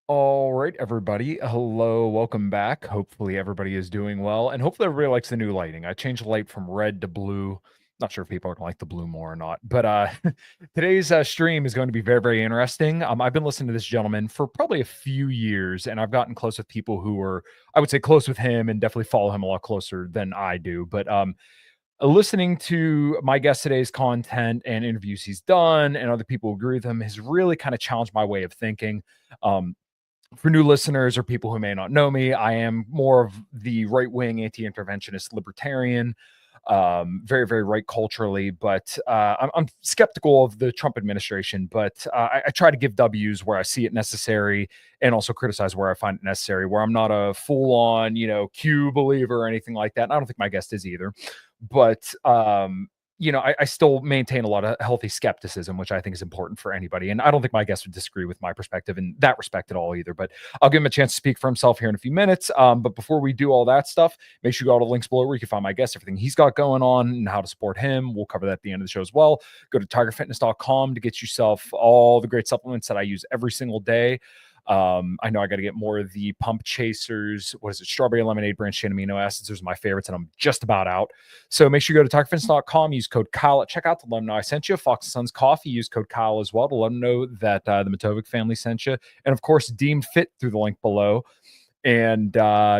All right, everybody. Hello, welcome back. Hopefully, everybody is doing well, and hopefully, everybody likes the new lighting. I changed the light from red to blue. Not sure if people are gonna like the blue more or not, but today's stream is going to be very, very interesting. I've been listening to this gentleman for probably a few years, and I've gotten close with people who are, I would say, close with him, and definitely follow him a lot closer than I do. But listening to my guest today's content and interviews he's done, and other people who agree with him, has really kind of challenged my way of thinking. Um, for new listeners or people who may not know me, I am more of the right wing anti interventionist libertarian, very, very right culturally. But I'm skeptical of the Trump administration, but I try to give W's where I see it necessary and also criticize where I find it necessary, where I'm not a full on, Q believer or anything like that. And I don't think my guest is either. But I still maintain a lot of healthy skepticism, which I think is important for anybody. And I don't think my guest would disagree with my perspective in that respect at all either. But I'll give him a chance to speak for himself here in a few minutes. But before we do all that stuff, make sure you go to the links below where you can find my guest, everything he's got going on, and how to support him. We'll cover that at the end of the show as well. Go to tigerfitness.com to get yourself all the great supplements that I use every single day. I know I got to get more of the pump chasers. What is it? Strawberry lemonade branched chain amino acids. Those are my favorites, and I'm just about out. So make sure you go to tigerfitness.com, use code Kyle at checkout to let them know I sent you. Fox & Sons Coffee, use code Kyle as well to let them know that the Matovic family sent you. And of course, Deemed Fit through the link below. And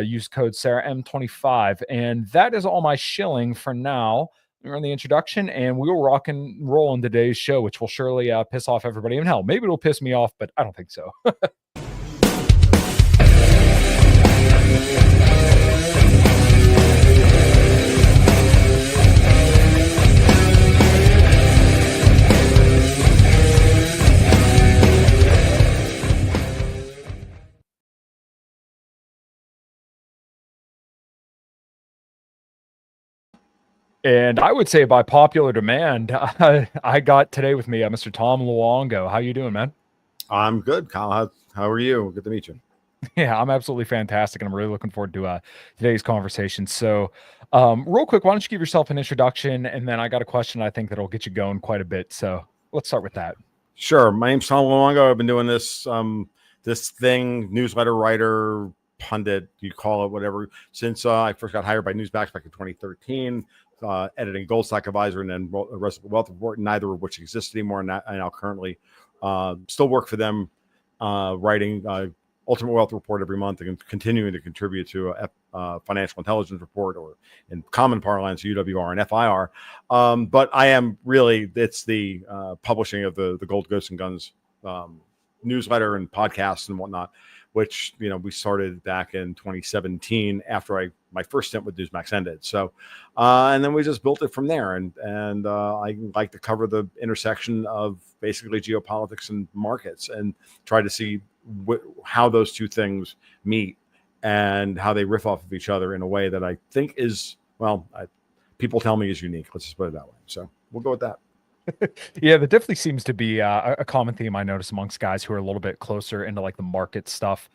use code Sarah M25. And that is all my shilling for now. We're on the introduction, and we will rock and roll in today's show, which will surely piss off everybody. And hell, maybe it'll piss me off, but I don't think so. And I would say by popular demand, I got today with me Mr. Tom Luongo. How you doing, man? I'm good, Kyle. How are you? Good to meet you. Yeah, I'm absolutely fantastic, and I'm really looking forward to today's conversation. So, real quick, why don't you give yourself an introduction, and then I got a question I think that'll get you going quite a bit. So let's start with that. Sure. My name's Tom Luongo. I've been doing this thing, newsletter writer, pundit, you call it whatever, since I first got hired by NewsMax back in 2013. Editing Gold Stock Advisor and then Wealth Report, neither of which exists anymore. And I now currently still work for them, writing Ultimate Wealth Report every month and continuing to contribute to a Financial Intelligence Report, or in common parlance, UWR and FIR. But I am really, it's the publishing of the Gold, Ghosts, and Guns newsletter and podcasts and whatnot, which, we started back in 2017 after my first stint with NewsMax ended. So, and then we just built it from there. And I like to cover the intersection of basically geopolitics and markets and try to see how those two things meet and how they riff off of each other in a way that I think is, people tell me is unique. Let's just put it that way. So we'll go with that. Yeah, that definitely seems to be a common theme I notice amongst guys who are a little bit closer into like the market stuff.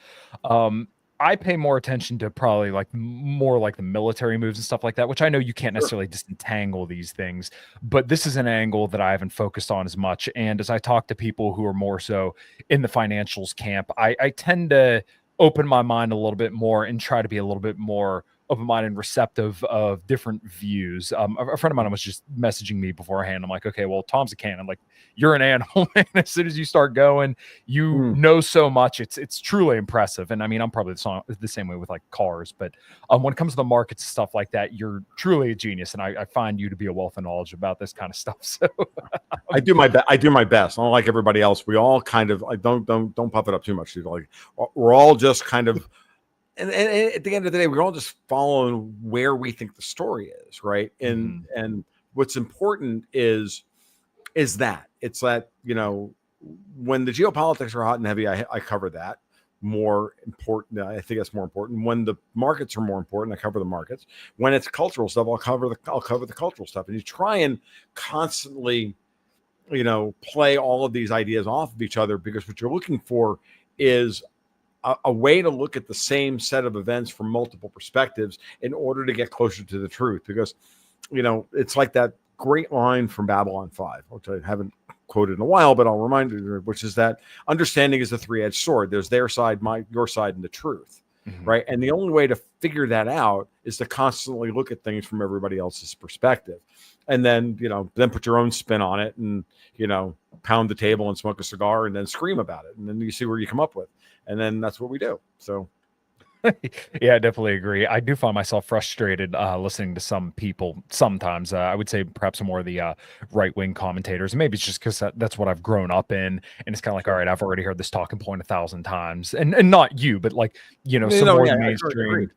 I pay more attention to probably more like the military moves and stuff like that, which I know you can't necessarily disentangle these things, but this is an angle that I haven't focused on as much. And as I talk to people who are more so in the financials camp, I tend to open my mind a little bit more and try to be a little bit more open-minded and receptive of different views. A friend of mine was just messaging me beforehand. I'm like, okay, well, Tom's a can. I'm like, you're an animal, man. As soon as you start going, you know so much. It's truly impressive. And I mean, I'm probably the same way with like cars, but when it comes to the markets, stuff like that, you're truly a genius. And I find you to be a wealth of knowledge about this kind of stuff. So I do my best. I do my best. I don't like everybody else. We all kind of don't puff it up too much. Like, we're all just kind of, and at the end of the day, we're all just following where we think the story is, right? And what's important is that it's that, when the geopolitics are hot and heavy, I cover that. More important, I think that's more important. When the markets are more important, I cover the markets. When it's cultural stuff, I'll cover the cultural stuff. And you try and constantly, play all of these ideas off of each other, because what you're looking for is a way to look at the same set of events from multiple perspectives in order to get closer to the truth. Because, it's like that great line from Babylon 5, which I haven't quoted in a while, but I'll remind you, which is that understanding is a three-edged sword. There's their side, your side, and the truth. Right. And the only way to figure that out is to constantly look at things from everybody else's perspective. And then, then put your own spin on it and, pound the table and smoke a cigar and then scream about it. And then you see where you come up with. And then that's what we do. So. Yeah, I definitely agree. I do find myself frustrated listening to some people sometimes. I would say perhaps more of the right-wing commentators. Maybe it's just because that's what I've grown up in. And it's kind of like, all right, I've already heard this talking point 1,000 times. And not you, but like, some more mainstream.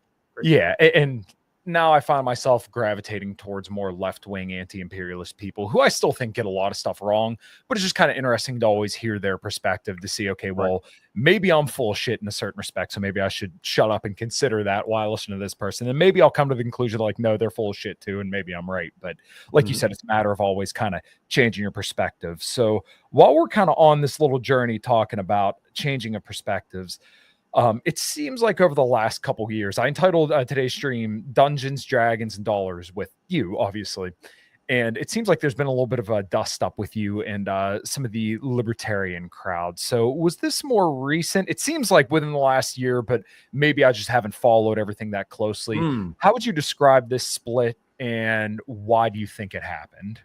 Yeah. And now I find myself gravitating towards more left-wing anti-imperialist people who I still think get a lot of stuff wrong, but it's just kind of interesting to always hear their perspective to see, okay, well, maybe I'm full of shit in a certain respect, so maybe I should shut up and consider that while I listen to this person. And maybe I'll come to the conclusion like, no, they're full of shit too, and maybe I'm right. But like you said, it's a matter of always kind of changing your perspective. So while we're kind of on this little journey talking about changing of perspectives, it seems like over the last couple of years, I entitled today's stream Dungeons, Dragons, and Dollars with you, obviously. And it seems like there's been a little bit of a dust up with you and some of the libertarian crowd. So was this more recent? It seems like within the last year, but maybe I just haven't followed everything that closely. How would you describe this split and why do you think it happened?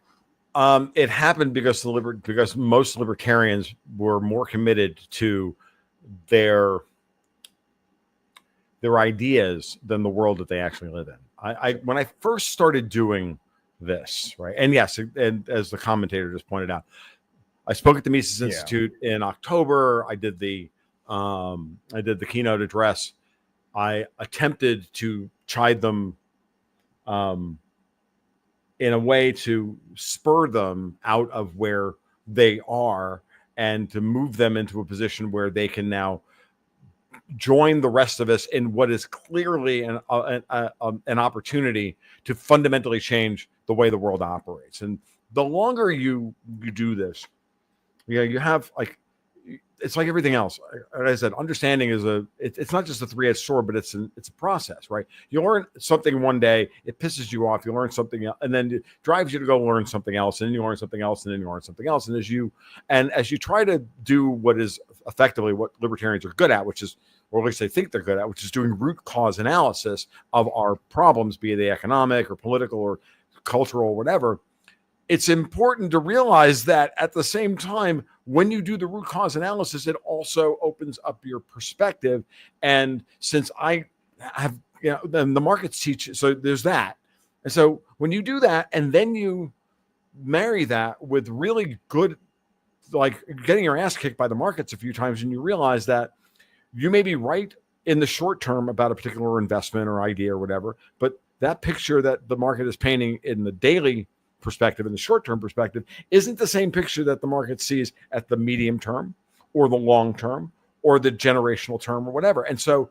It happened because because most libertarians were more committed to their ideas than the world that they actually live in. I when I first started doing this, right, and yes, and as the commentator just pointed out, I spoke at the Mises Institute in October. I did the keynote address. I attempted to chide them in a way to spur them out of where they are and to move them into a position where they can now join the rest of us in what is clearly an opportunity to fundamentally change the way the world operates. And the longer you do this, you have it's like everything else. As I said, understanding is it's not just a three-edged sword, but it's a process, right? You learn something one day, it pisses you off, you learn something else, and then it drives you to go learn something else, and then you learn something else, and then you learn something else. And as you try to do what is effectively what libertarians are good at, which is, or at least they think they're good at, which is doing root cause analysis of our problems, be they economic or political or cultural or whatever, it's important to realize that at the same time, when you do the root cause analysis, it also opens up your perspective. And since I have, the markets teach, so there's that. And so when you do that, and then you marry that with really good, like getting your ass kicked by the markets a few times, and you realize that you may be right in the short term about a particular investment or idea or whatever, but that picture that the market is painting in the daily perspective, in the short-term perspective, isn't the same picture that the market sees at the medium term or the long term or the generational term or whatever. And so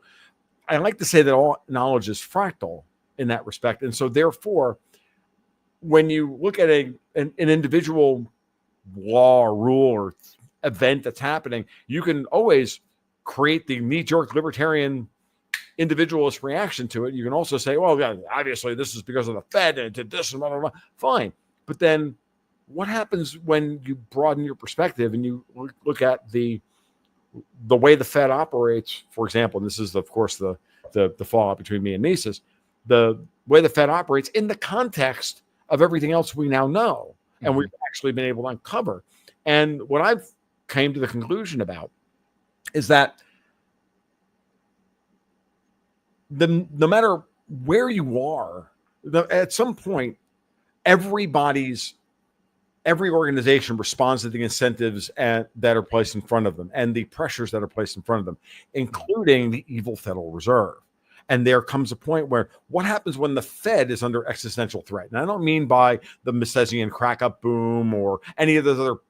I like to say that all knowledge is fractal in that respect. And so therefore, when you look at an individual law or rule or event that's happening, you can always create the knee-jerk libertarian individualist reaction to it. You can also say, well, yeah, obviously this is because of the Fed and it did this and blah, blah, blah. Fine. But then what happens when you broaden your perspective and you look at the way the Fed operates, for example, and this is, of course, the fallout between me and Mises, the way the Fed operates in the context of everything else we now know and we've actually been able to uncover. And what I've came to the conclusion about is that no matter where you are, at some point, every organization responds to the incentives that are placed in front of them and the pressures that are placed in front of them, including the evil Federal Reserve. And there comes a point where what happens when the Fed is under existential threat? And I don't mean by the Misesian crack-up boom or any of those other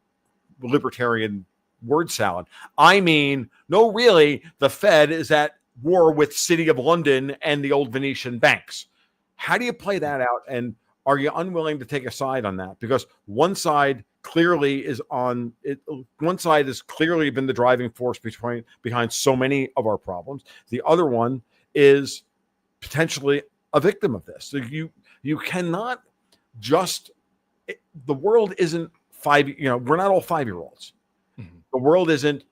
libertarian word salad. I mean, no, really, the Fed is at war with City of London and the old Venetian banks. How do you play that out? And are you unwilling to take a side on that? Because one side clearly is on it. One side has clearly been the driving force behind so many of our problems. The other one is potentially a victim of this. So you cannot just, the world isn't we're not all 5-year-olds. Mm-hmm. The world isn't,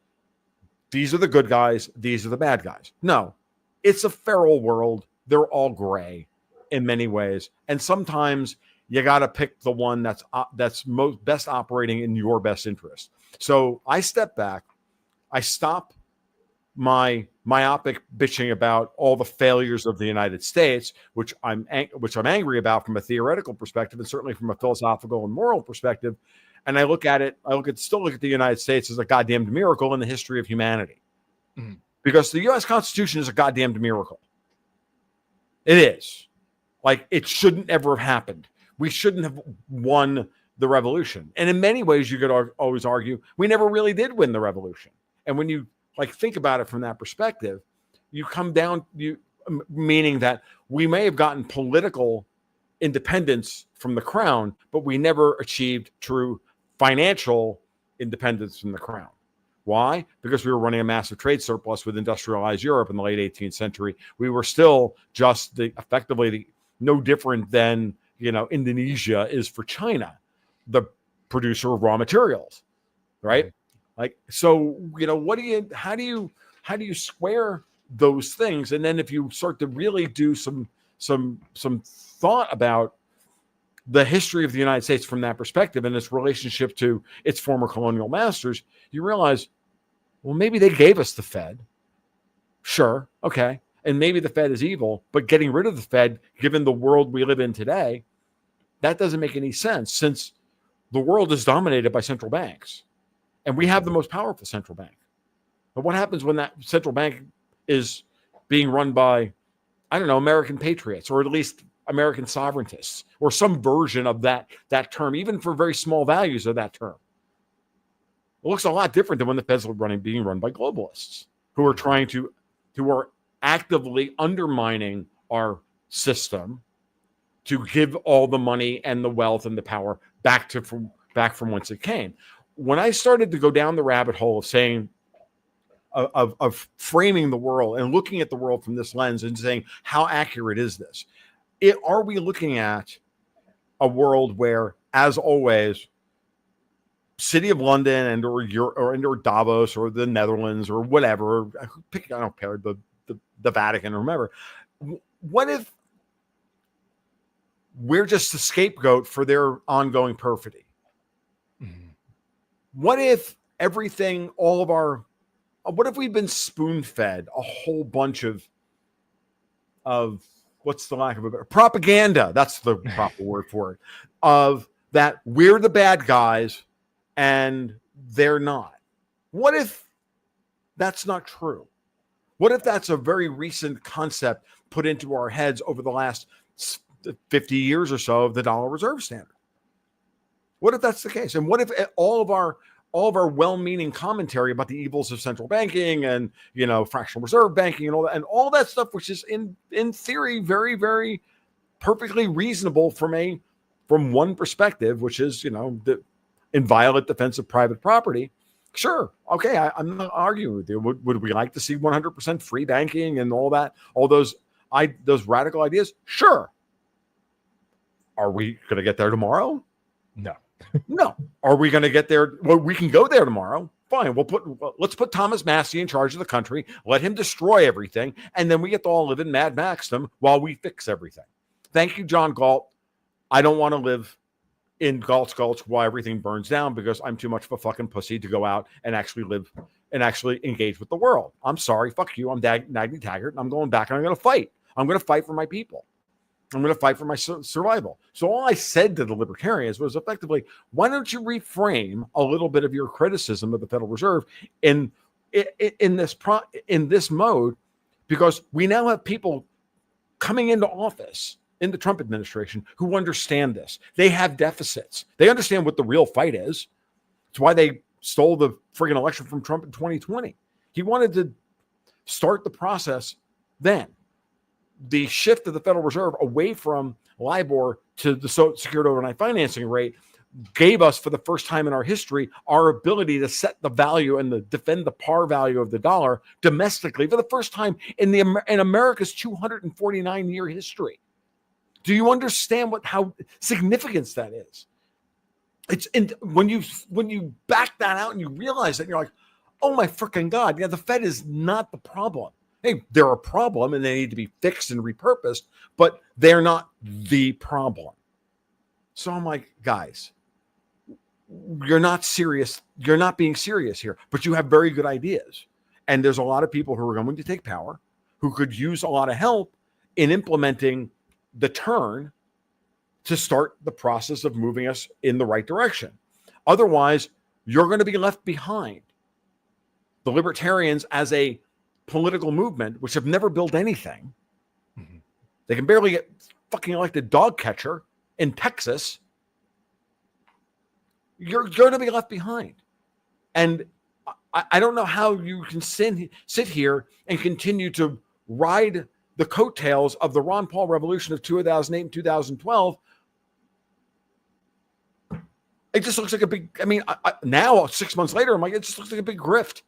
these are the good guys, these are the bad guys. No, it's a feral world. They're all gray in many ways. And sometimes you got to pick the one that's best operating in your best interest. So I step back, I stop my myopic bitching about all the failures of the United States, which I'm angry about from a theoretical perspective, and certainly from a philosophical and moral perspective. And I look at the United States as a goddamned miracle in the history of humanity, because the U.S. Constitution is a goddamned miracle. It is. Like, it shouldn't ever have happened. We shouldn't have won the revolution. And in many ways, you could always argue we never really did win the revolution. And when you think about it from that perspective, you come down, meaning that we may have gotten political independence from the crown, but we never achieved true financial independence from the crown. Why? Because we were running a massive trade surplus with industrialized Europe in the late 18th century. We were still just effectively no different than, Indonesia is for China, the producer of raw materials, right? So, how do you square those things? And then if you start to really do some thought about the history of the United States from that perspective and its relationship to its former colonial masters, you realize, well, maybe they gave us the Fed. Sure. Okay. And maybe the Fed is evil, but getting rid of the Fed, given the world we live in today, that doesn't make any sense, since the world is dominated by central banks. And we have the most powerful central bank. But what happens when that central bank is being run by, I don't know, American patriots, or at least American sovereigntists, or some version of that term, even for very small values of that term? It looks a lot different than when the Fed's being run by globalists who are actively undermining our system to give all the money and the wealth and the power back from whence it came. When I started to go down the rabbit hole of saying, of framing the world and looking at the world from this lens and saying, how accurate is this? Are we looking at a world where, as always, City of London or Davos or the Netherlands or whatever, I don't care, the Vatican, remember, what if we're just a scapegoat for their ongoing perfidy? What if what if we've been spoon-fed a whole bunch of what's the lack of a better propaganda? That's the proper word for it. Of that we're the bad guys and they're not. What if that's not true? What if that's a very recent concept put into our heads over the last 50 years or so of the dollar reserve standard? What if that's the case? And what if all of our well-meaning commentary about the evils of central banking and, fractional reserve banking and all that stuff, which is in theory very, very perfectly reasonable from one perspective, which is, the inviolate defense of private property. Sure. Okay. I'm not arguing with you. Would we like to see 100% free banking and all that, all those radical ideas? Sure. Are we going to get there tomorrow? No. No. Are we going to get there? Well, we can go there tomorrow. Fine. Let's put Thomas Massey in charge of the country. Let him destroy everything. And then we get to all live in Mad Maxdom while we fix everything. Thank you, John Galt. I don't want to live in Galt's Gulch while everything burns down, because I'm too much of a fucking pussy to go out and actually live and actually engage with the world. I'm sorry. Fuck you. I'm Nagny Taggart. I'm going back and I'm going to fight. I'm going to fight for my people. I'm going to fight for my survival. So all I said to the libertarians was effectively, why don't you reframe a little bit of your criticism of the Federal Reserve in this mode? Because we now have people coming into office in the Trump administration who understand this. They have deficits. They understand what the real fight is. It's why they stole the friggin' election from Trump in 2020. He wanted to start the process then. The shift of the Federal Reserve away from LIBOR to the secured overnight financing rate gave us, for the first time in our history, our ability to set the value and defend the par value of the dollar domestically for the first time in America's 249-year history. Do you understand how significant that is? when you back that out and you realize that, you're like, oh my freaking God, yeah, the Fed is not the problem. Hey, they're a problem and they need to be fixed and repurposed, but they're not the problem. So I'm like, guys, you're not serious. You're not being serious here, but you have very good ideas. And there's a lot of people who are going to take power who could use a lot of help in implementing the turn to start the process of moving us in the right direction. Otherwise, you're going to be left behind. The libertarians as a political movement, which have never built anything, they can barely get fucking elected dog catcher in Texas. You're going to be left behind. And I don't know how you can sit here and continue to ride the coattails of the Ron Paul revolution of 2008 and 2012. It just looks like a big, now 6 months later, I'm like, it just looks like a big grift.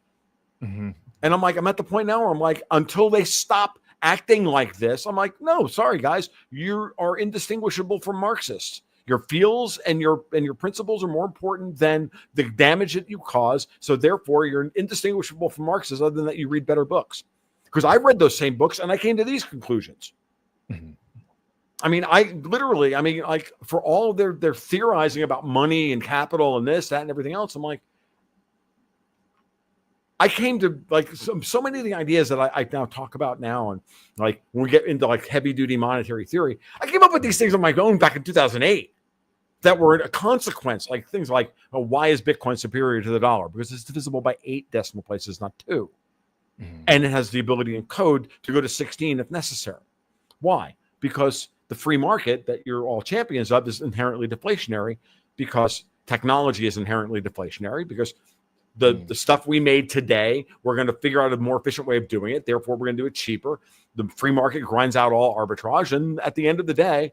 And I'm like, I'm at the point now where I'm like, until they stop acting like this, I'm like, no, sorry, guys, you are indistinguishable from Marxists. Your feels and your principles are more important than the damage that you cause. So therefore, you're indistinguishable from Marxists, other than that you read better books. Because I read those same books and I came to these conclusions. For all of their theorizing about money and capital and this, that, and everything else, I'm like, I came to like so many of the ideas that I now talk about now, and like when we get into like heavy duty monetary theory, I came up with these things on my own back in 2008 that were a consequence, like things like, why is Bitcoin superior to the dollar? Because it's divisible by 8 decimal places, not 2. And it has the ability in code to go to 16 if necessary. Why? Because the free market that you're all champions of is inherently deflationary, because technology is inherently deflationary, because the stuff we made today, we're going to figure out a more efficient way of doing it. Therefore, we're going to do it cheaper. The free market grinds out all arbitrage. And at the end of the day,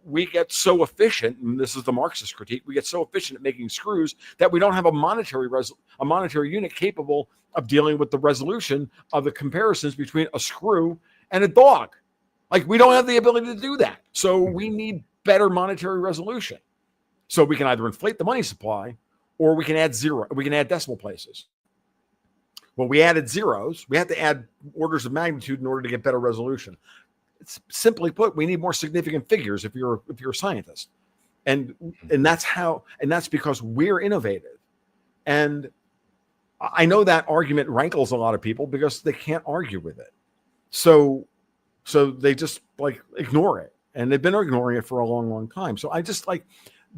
we get so efficient, and this is the Marxist critique, we get so efficient at making screws that we don't have a monetary unit capable of dealing with the resolution of the comparisons between a screw and a dog. Like, we don't have the ability to do that. So we need better monetary resolution. So we can either inflate the money supply, or we can add decimal places. Well, we added zeros. We have to add orders of magnitude in order to get better resolution. It's simply put, we need more significant figures if you're a scientist. And that's because we're innovative. And I know that argument rankles a lot of people because they can't argue with it. So they just like ignore it. And they've been ignoring it for a long, long time. So I just like,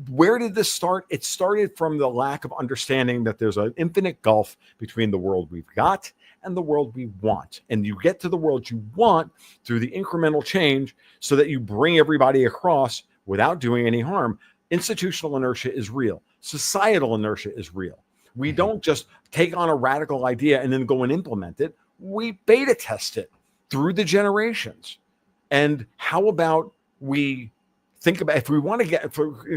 where did this start? It started from the lack of understanding that there's an infinite gulf between the world we've got and the world we want. And you get to the world you want through the incremental change so that you bring everybody across without doing any harm. Institutional inertia is real. Societal inertia is real. We don't just take on a radical idea and then go and implement it. We beta test it through the generations. And how about we think about, if we want to get,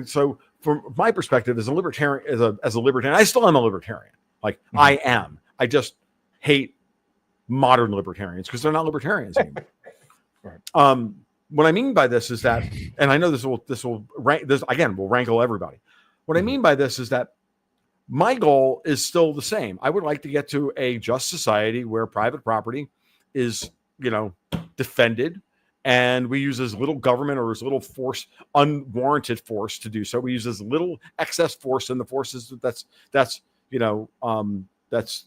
so from my perspective as a libertarian, as a libertarian, I still am a libertarian. Like I am. I just hate modern libertarians because they're not libertarians anymore. Right. What I mean by this is that, and I know this will rankle everybody. What I mean by this is that my goal is still the same. I would like to get to a just society where private property is, defended, and we use as little government or as little force, unwarranted force, to do so. We use as little excess force in the forces that's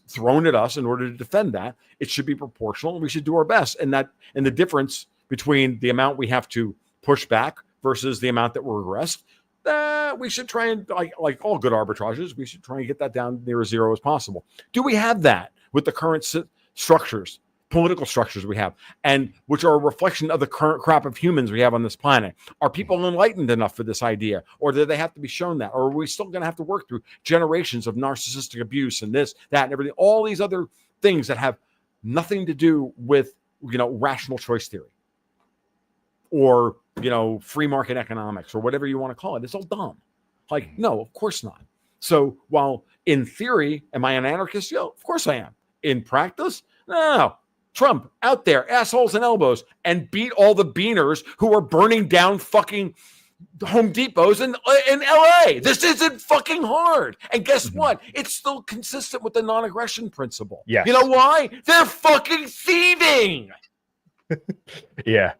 thrown at us in order to defend that. It should be proportional, and we should do our best. And the difference between the amount we have to push back versus the amount that we're aggressed, we should try and, like all good arbitrages, we should try and get that down near as zero as possible. Do we have that with the current political structures we have, and which are a reflection of the current crop of humans we have on this planet? Are people enlightened enough for this idea, or do they have to be shown that? Or are we still going to have to work through generations of narcissistic abuse and this, that, and everything, all these other things that have nothing to do with, rational choice theory or, free market economics or whatever you want to call it? It's all dumb. Like, no, of course not. So while in theory, am I an anarchist? Yo, of course I am. In practice, no. Trump out there, assholes and elbows, and beat all the beaners who are burning down fucking Home Depots in LA. This isn't fucking hard. And guess Mhm. what? It's still consistent with the non-aggression principle. Yes. You know why? They're fucking thieving. Yeah.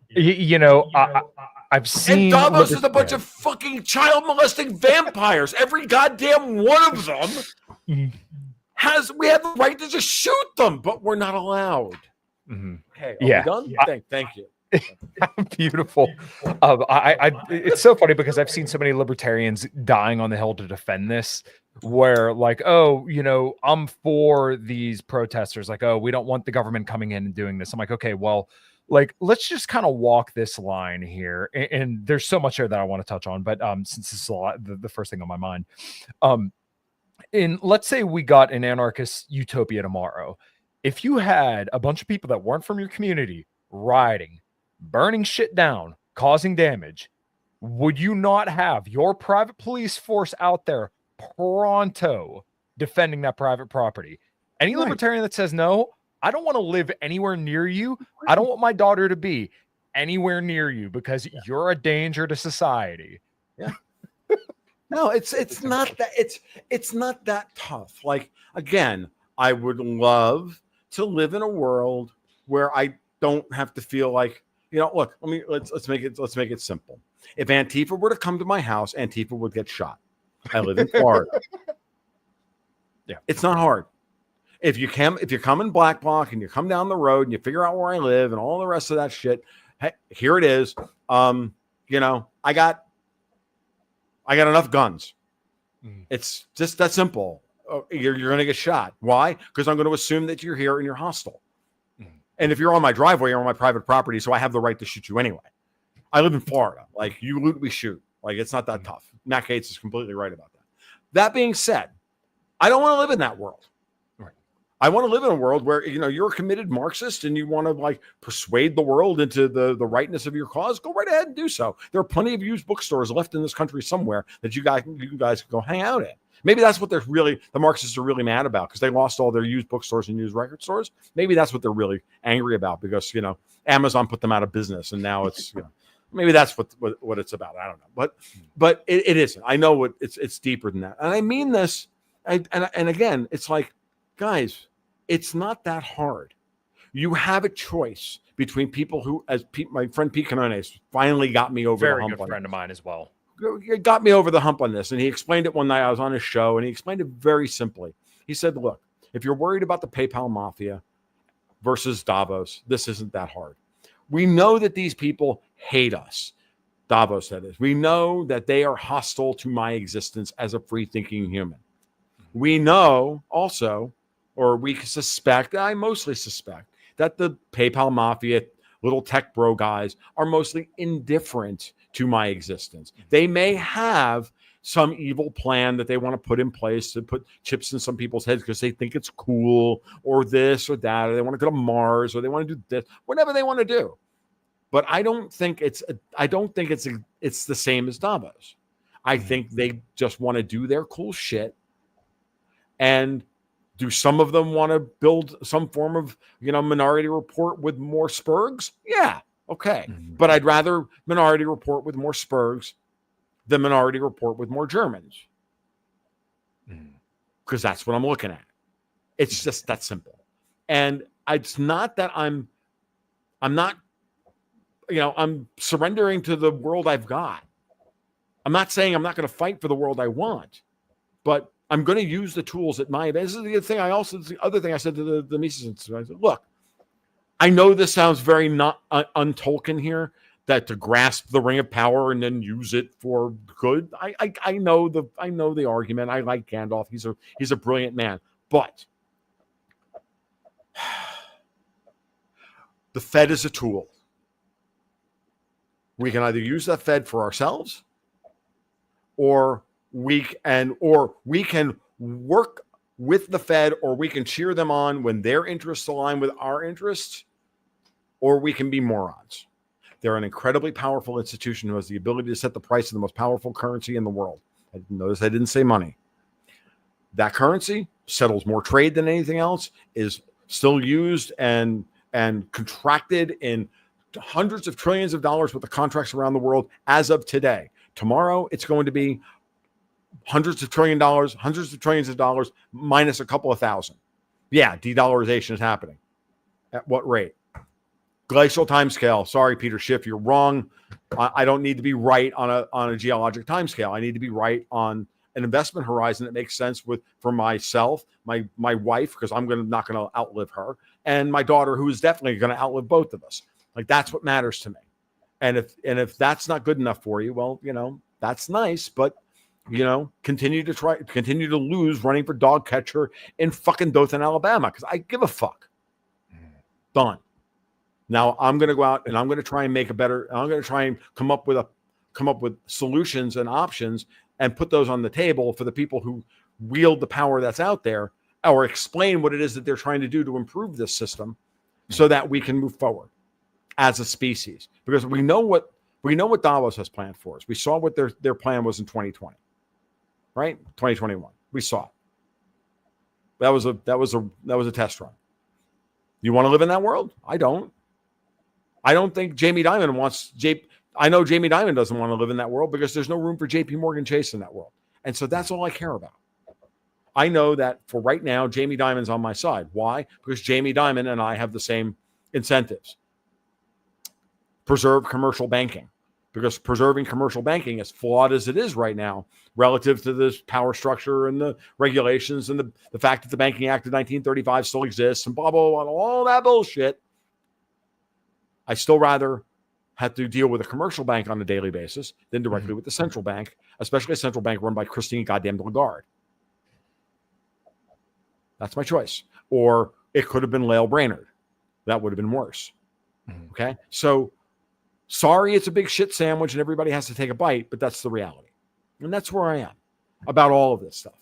I've And seen Davos is a bunch of fucking child molesting vampires. Every goddamn one of them we have the right to just shoot them, but we're not allowed. Mm-hmm. Okay, Yeah. we done? Thank you. Beautiful. It's so funny because I've seen so many libertarians dying on the hill to defend this, where like, oh, I'm for these protesters. Like, oh, we don't want the government coming in and doing this. I'm like, okay, well, like, let's just kind of walk this line here. And there's so much here that I want to touch on, but since this is a lot, the first thing on my mind, let's say we got an anarchist utopia tomorrow. If you had a bunch of people that weren't from your community rioting, burning shit down, causing damage, would you not have your private police force out there pronto defending that private property? Any libertarian that says, no, I don't want to live anywhere near you. I don't want my daughter to be anywhere near you because you're a danger to society. Yeah. No, it's not that it's not that tough. Like, again, I would love to live in a world where I don't have to feel like, look, let's make it simple. If Antifa were to come to my house, Antifa would get shot. I live in Florida. Yeah. It's not hard. If you come in Black Bloc and you come down the road and you figure out where I live and all the rest of that shit, hey, here it is. I got enough guns. It's just that simple. You're going to get shot. Why? Because I'm going to assume that you're here and you're hostile. And if you're on my driveway, you're on my private property, so I have the right to shoot you anyway. I live in Florida. Like, you loot, we shoot. Like, it's not that tough. Matt Gaetz is completely right about that. That being said, I don't want to live in that world. Right. I want to live in a world where, you're a committed Marxist and you want to, like, persuade the world into the rightness of your cause. Go right ahead and do so. There are plenty of used bookstores left in this country somewhere that you guys can go hang out at. Maybe that's what the Marxists are really mad about, because they lost all their used bookstores and used record stores. Maybe that's what they're really angry about, because, Amazon put them out of business and now it's, maybe that's what it's about. I don't know. But it isn't. I know it's deeper than that. And I mean this. And again, it's like, guys, it's not that hard. You have a choice between people who, my friend Pete Canones finally got me over the hump. Very good friend of mine as well. Got me over the hump on this. And he explained it one night. I was on his show and he explained it very simply. He said, look, if you're worried about the PayPal mafia versus Davos, this isn't that hard. We know that these people hate us. Davos said this. We know that they are hostile to my existence as a free-thinking human. We know also, or we suspect, I mostly suspect, that the PayPal mafia, little tech bro guys, are mostly indifferent to my existence. They may have some evil plan that they want to put in place to put chips in some people's heads because they think it's cool, or this or that, or they want to go to Mars, or they want to do this, whatever they want to do. But I don't think it's the same as Davos. I think they just want to do their cool shit. And do some of them want to build some form of, Minority Report with more Spurgs? Yeah. Okay. But I'd rather Minority Report with more Spurgs than Minority Report with more Germans. Because that's what I'm looking at. It's just that simple. And it's not that I'm surrendering to the world I've got. I'm not saying I'm not going to fight for the world I want, but I'm going to use the tools at my. This is the other thing I said to the Mises. I said, look, I know this sounds very not un-Tolkien here, that to grasp the ring of power and then use it for good. I know the argument. I like Gandalf. He's a brilliant man, but the Fed is a tool. We can either use that Fed for ourselves, or we can work with the Fed, or we can cheer them on when their interests align with our interests, or we can be morons. They're an incredibly powerful institution who has the ability to set the price of the most powerful currency in the world. Notice I didn't say money. That currency settles more trade than anything else, is still used and contracted in hundreds of trillions of dollars worth of contracts around the world as of today. Tomorrow, it's going to be hundreds of trillions of dollars, minus a couple of thousand. Yeah, de-dollarization is happening. At what rate? Glacial timescale. Sorry, Peter Schiff, you're wrong. I don't need to be right on a geologic timescale. I need to be right on an investment horizon that makes sense for myself, my wife, because I'm not going to outlive her, and my daughter, who is definitely going to outlive both of us. Like, that's what matters to me. And if that's not good enough for you, well, that's nice, but continue to lose running for dog catcher in fucking Dothan, Alabama, because I give a fuck. Done. Now I'm going to go out and I'm going to try and I'm going to try and come up with solutions and options and put those on the table for the people who wield the power that's out there, or explain what it is that they're trying to do to improve this system so that we can move forward as a species. Because we know what Davos has planned for us. We saw what their plan was in 2020, right? 2021. We saw it. That was a test run. You want to live in that world? I don't think Jamie Dimon wants I know Jamie Dimon doesn't want to live in that world because there's no room for JP Morgan Chase in that world. And so that's all I care about. I know that for right now, Jamie Dimon's on my side. Why? Because Jamie Dimon and I have the same incentives. Preserve commercial banking. Because preserving commercial banking, as flawed as it is right now, relative to this power structure and the regulations and the fact that the Banking Act of 1935 still exists and blah, blah, blah, all that bullshit, I still rather have to deal with a commercial bank on a daily basis than directly with the central bank, especially a central bank run by Christine goddamn Lagarde. That's my choice. Or it could have been Lael Brainerd. That would have been worse. Okay? So, sorry, it's a big shit sandwich and everybody has to take a bite, but that's the reality. And that's where I am about all of this stuff.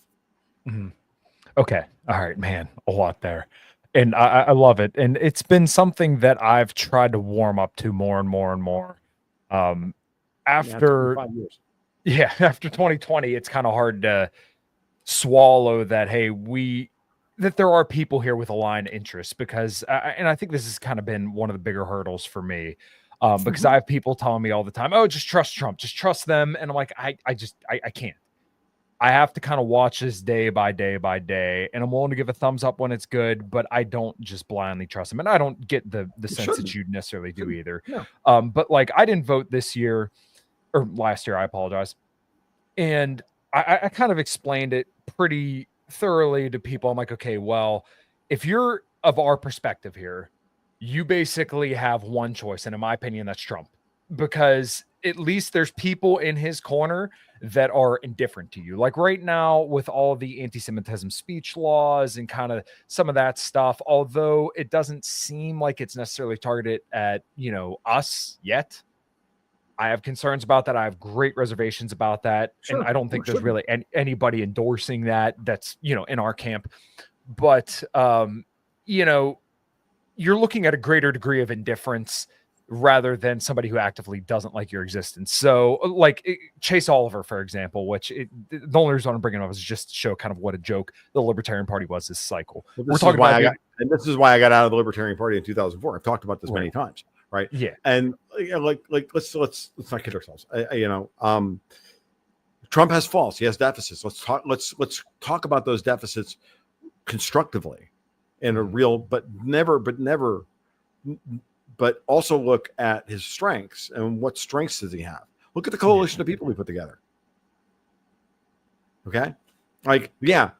Okay. All right, man. A lot there. And I love it. And it's been something that I've tried to warm up to more and more and more. After 5 years. Yeah, after 2020, it's kind of hard to swallow that, hey, that there are people here with aligned interests, because and I think this has kind of been one of the bigger hurdles for me. Because I have people telling me all the time, oh, just trust Trump, just trust them. And I'm like, I can't. I have to kind of watch this day by day by day, and I'm willing to give a thumbs up when it's good, but I don't just blindly trust him. And I don't get the sense that you necessarily do either. Yeah. But like, I didn't vote this year or last year, I apologize. And I kind of explained it pretty thoroughly to people. I'm like, okay, well, if you're of our perspective here, you basically have one choice. And in my opinion, that's Trump, because at least there's people in his corner that are indifferent to you. Like right now with all the anti-Semitism speech laws and kind of some of that stuff, although it doesn't seem like it's necessarily targeted at, us yet, I have concerns about that. I have great reservations about that. Sure, and I don't think there's really anybody endorsing that's, in our camp. But, you're looking at a greater degree of indifference rather than somebody who actively doesn't like your existence. So like Chase Oliver, for example, which the only reason I'm bringing up is just to show kind of what a joke the Libertarian Party was this cycle. Well, this is why I got out of the Libertarian Party in 2004. I've talked about this many times, right? Yeah. And let's not kid ourselves. Trump has faults. He has deficits. Let's talk about those deficits constructively in a real, but also look at his strengths and what strengths does he have. Look at the coalition of people he put together. Okay. The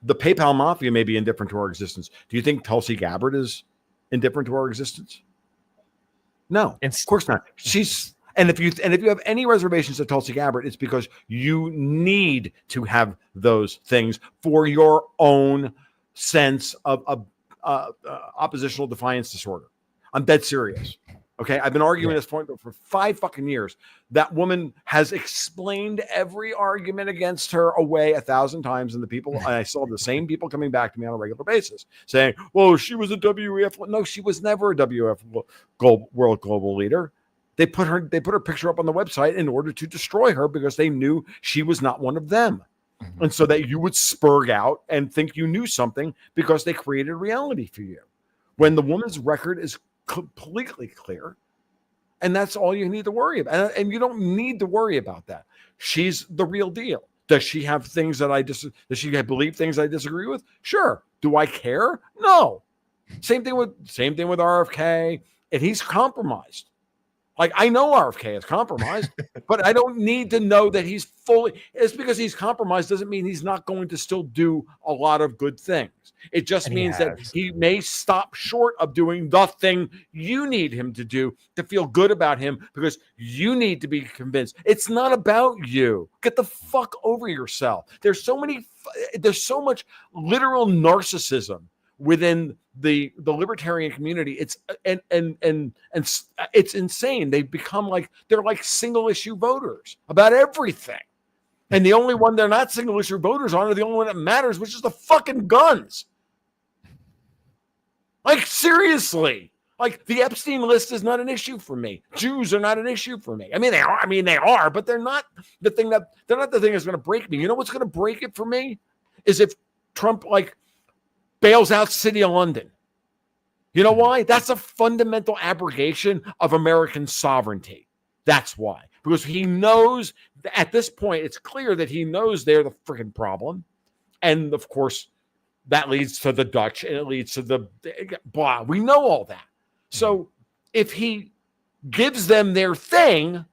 PayPal mafia may be indifferent to our existence. Do you think Tulsi Gabbard is indifferent to our existence? No, of course not. And if you have any reservations of Tulsi Gabbard, it's because you need to have those things for your own sense of oppositional defiance disorder. I'm dead serious. Okay. I've been arguing this point for 5 fucking years. That woman has explained every argument against her away 1,000 times. And I saw the same people coming back to me on a regular basis saying, well, she was a WEF. No, she was never a WEF world global leader. They put her picture up on the website in order to destroy her because they knew she was not one of them. And so that you would spurg out and think you knew something because they created reality for you. When the woman's record is completely clear, And that's all you need to worry about. And you don't need to worry about that. She's the real deal. Does she have things that does she believe things I disagree with? Sure. Do I care? No. Same thing with RFK. And he's compromised. Like, I know RFK is compromised, but I don't need to know that he's fully. It's because he's compromised doesn't mean he's not going to still do a lot of good things. It just means that he may stop short of doing the thing you need him to do to feel good about him, because you need to be convinced. It's not about you. Get the fuck over yourself. There's so much literal narcissism within the libertarian community. It's and it's insane. They've become they're like single issue voters about everything. And the only one they're not single issue voters on are the only one that matters, which is the fucking guns. Like, seriously. Like, the Epstein list is not an issue for me. Jews are not an issue for me. I mean, they are, but they're not the thing that's going to break me. You know what's going to break it for me is if Trump bails out City of London. You know why? That's a fundamental abrogation of American sovereignty. That's why. Because he knows, at this point, it's clear that he knows they're the freaking problem. And, of course, that leads to the Dutch, and it leads to the blah. We know all that. So if he gives them their thing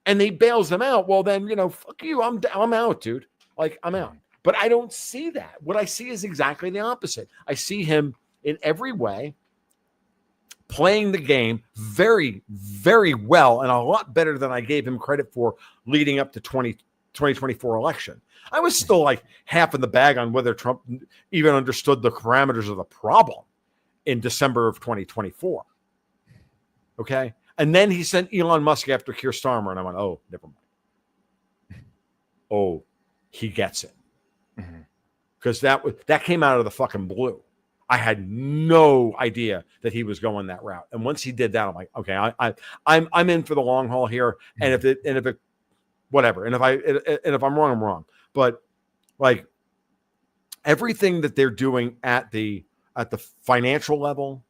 and he bails them out, well, then, fuck you. I'm out, dude. Like, I'm out. But I don't see that. What I see is exactly the opposite. I see him in every way playing the game very, very well, and a lot better than I gave him credit for leading up to 2024 election. I was still half in the bag on whether Trump even understood the parameters of the problem in December of 2024. Okay? And then he sent Elon Musk after Keir Starmer, and I went, oh, never mind. Oh, he gets it. Because that came out of the fucking blue. I had no idea that he was going that route. And once he did that, I'm like, okay, I'm in for the long haul here. And if it whatever. And if I'm wrong, I'm wrong. But everything that they're doing at the financial level,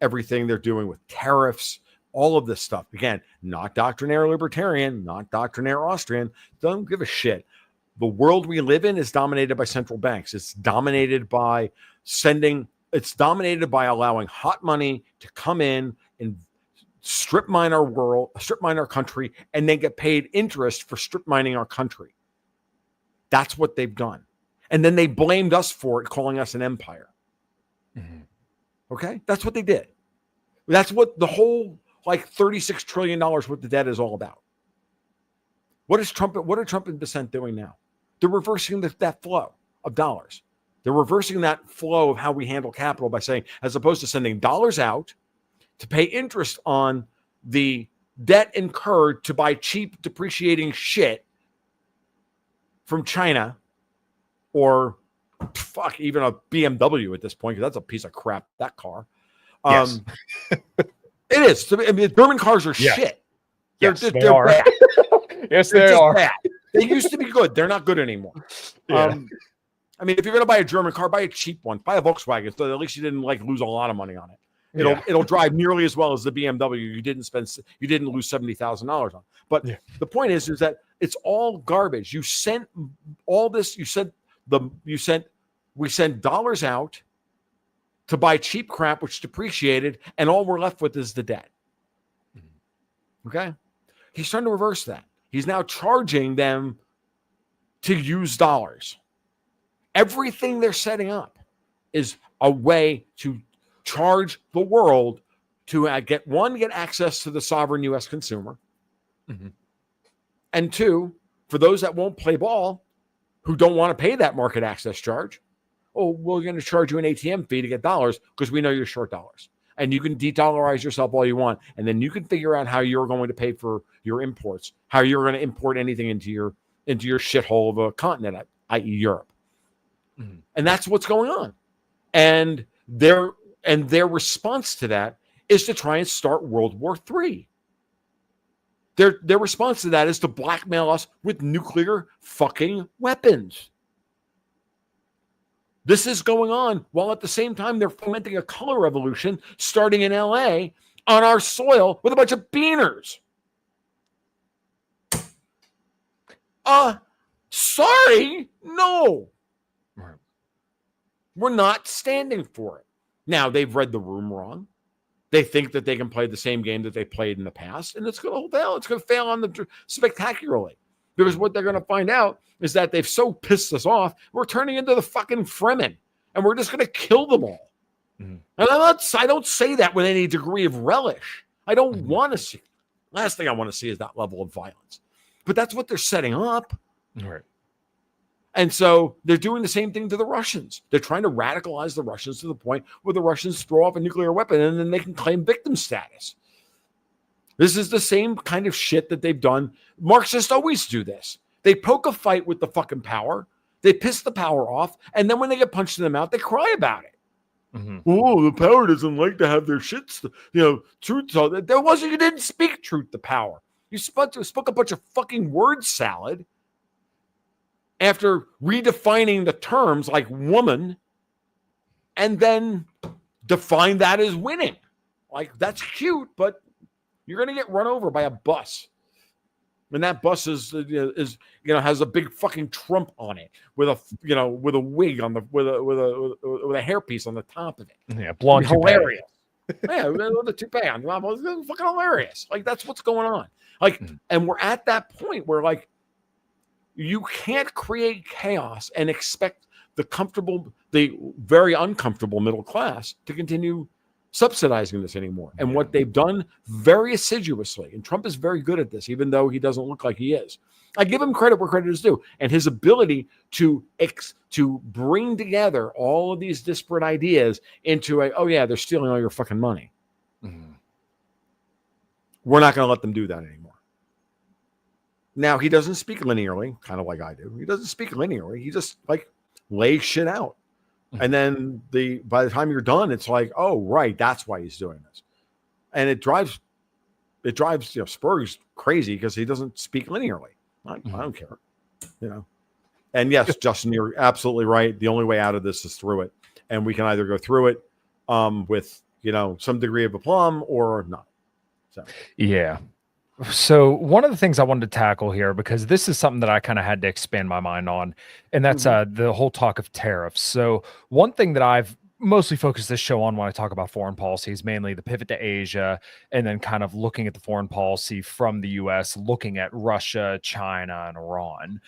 everything they're doing with tariffs, all of this stuff, again, not doctrinaire libertarian, not doctrinaire Austrian, don't give a shit. The world we live in is dominated by central banks. It's dominated by allowing hot money to come in and strip mine our country, and then get paid interest for strip mining our country. That's what they've done. And then they blamed us for it, calling us an empire. Okay? That's what they did. That's what the whole $36 trillion worth of debt is all about. What are Trump and dissent doing now? They're reversing that flow of dollars. They're reversing that flow of how we handle capital by saying, as opposed to sending dollars out to pay interest on the debt incurred to buy cheap, depreciating shit from China, or even a BMW at this point, because that's a piece of crap, that car. Yes. It is. I mean, German cars are shit. They're bad. Yes, they are. Bad. They used to be good. They're not good anymore. Yeah. I mean, if you're going to buy a German car, buy a cheap one. Buy a Volkswagen, so at least you didn't lose a lot of money on it. It'll drive nearly as well as the BMW you didn't lose $70,000 on. But the point is that it's all garbage. You sent all this. We sent dollars out to buy cheap crap, which depreciated, and all we're left with is the debt. Okay, he's trying to reverse that. He's now charging them to use dollars. Everything they're setting up is a way to charge the world to get access to the sovereign U.S. consumer. And two, for those that won't play ball, who don't want to pay that market access charge, we're going to charge you an ATM fee to get dollars because we know you're short dollars. And you can de-dollarize yourself all you want, and then you can figure out how you're going to pay for your imports, how you're going to import anything into your shithole of a continent, i.e. Europe. And that's what's going on. And their response to that is to try and start World War III. Their response to that is to blackmail us with nuclear fucking weapons. This is going on while at the same time they're fomenting a color revolution starting in LA on our soil with a bunch of beaners. Sorry, no. Right. We're not standing for it. Now, they've read the room wrong. They think that they can play the same game that they played in the past, and it's going to fail. It's going to fail on the spectacularly. Because what they're going to find out is that they've so pissed us off, we're turning into the fucking Fremen, and we're just going to kill them all. Mm-hmm. And I don't say that with any degree of relish. I don't want to see. Last thing I want to see is that level of violence. But that's what they're setting up. Right. And so they're doing the same thing to the Russians. They're trying to radicalize the Russians to the point where the Russians throw off a nuclear weapon and then they can claim victim status. This is the same kind of shit that they've done. Marxists always do this. They poke a fight with the fucking power. They piss the power off. And then when they get punched in the mouth, they cry about it. Mm-hmm. Oh, the power doesn't like to have their shits, truth. So there wasn't, you didn't speak truth to power. You spoke a bunch of fucking word salad after redefining the terms like woman and then define that as winning. Like, that's cute, but you're going to get run over by a bus. And that bus is has a big fucking Trump on it with a wig on the with a hairpiece on the top of it. Yeah, blonde, hilarious. Yeah, with a toupee on. It's fucking hilarious. Like, that's what's going on. Like, and we're at that point where, like, you can't create chaos and expect the very uncomfortable middle class to continue subsidizing this anymore. And what they've done very assiduously, and Trump is very good at this, even though he doesn't look like he is. I give him credit where credit is due, and his ability to bring together all of these disparate ideas into they're stealing all your fucking money. Mm-hmm. We're not going to let them do that anymore. Now, he doesn't speak linearly, kind of like I do. He doesn't speak linearly. He just lays shit out. Mm-hmm. And then by the time you're done, it's like, oh, right, that's why he's doing this. And it drives Spurs crazy because he doesn't speak linearly. I don't care, And yes, Justin, you're absolutely right. The only way out of this is through it. And we can either go through it with, some degree of aplomb or not. So, yeah. So one of the things I wanted to tackle here, because this is something that I kind of had to expand my mind on, and that's the whole talk of tariffs. So one thing that I've mostly focused this show on when I talk about foreign policy is mainly the pivot to Asia, and then kind of looking at the foreign policy from the U.S., looking at Russia, China, and Iran.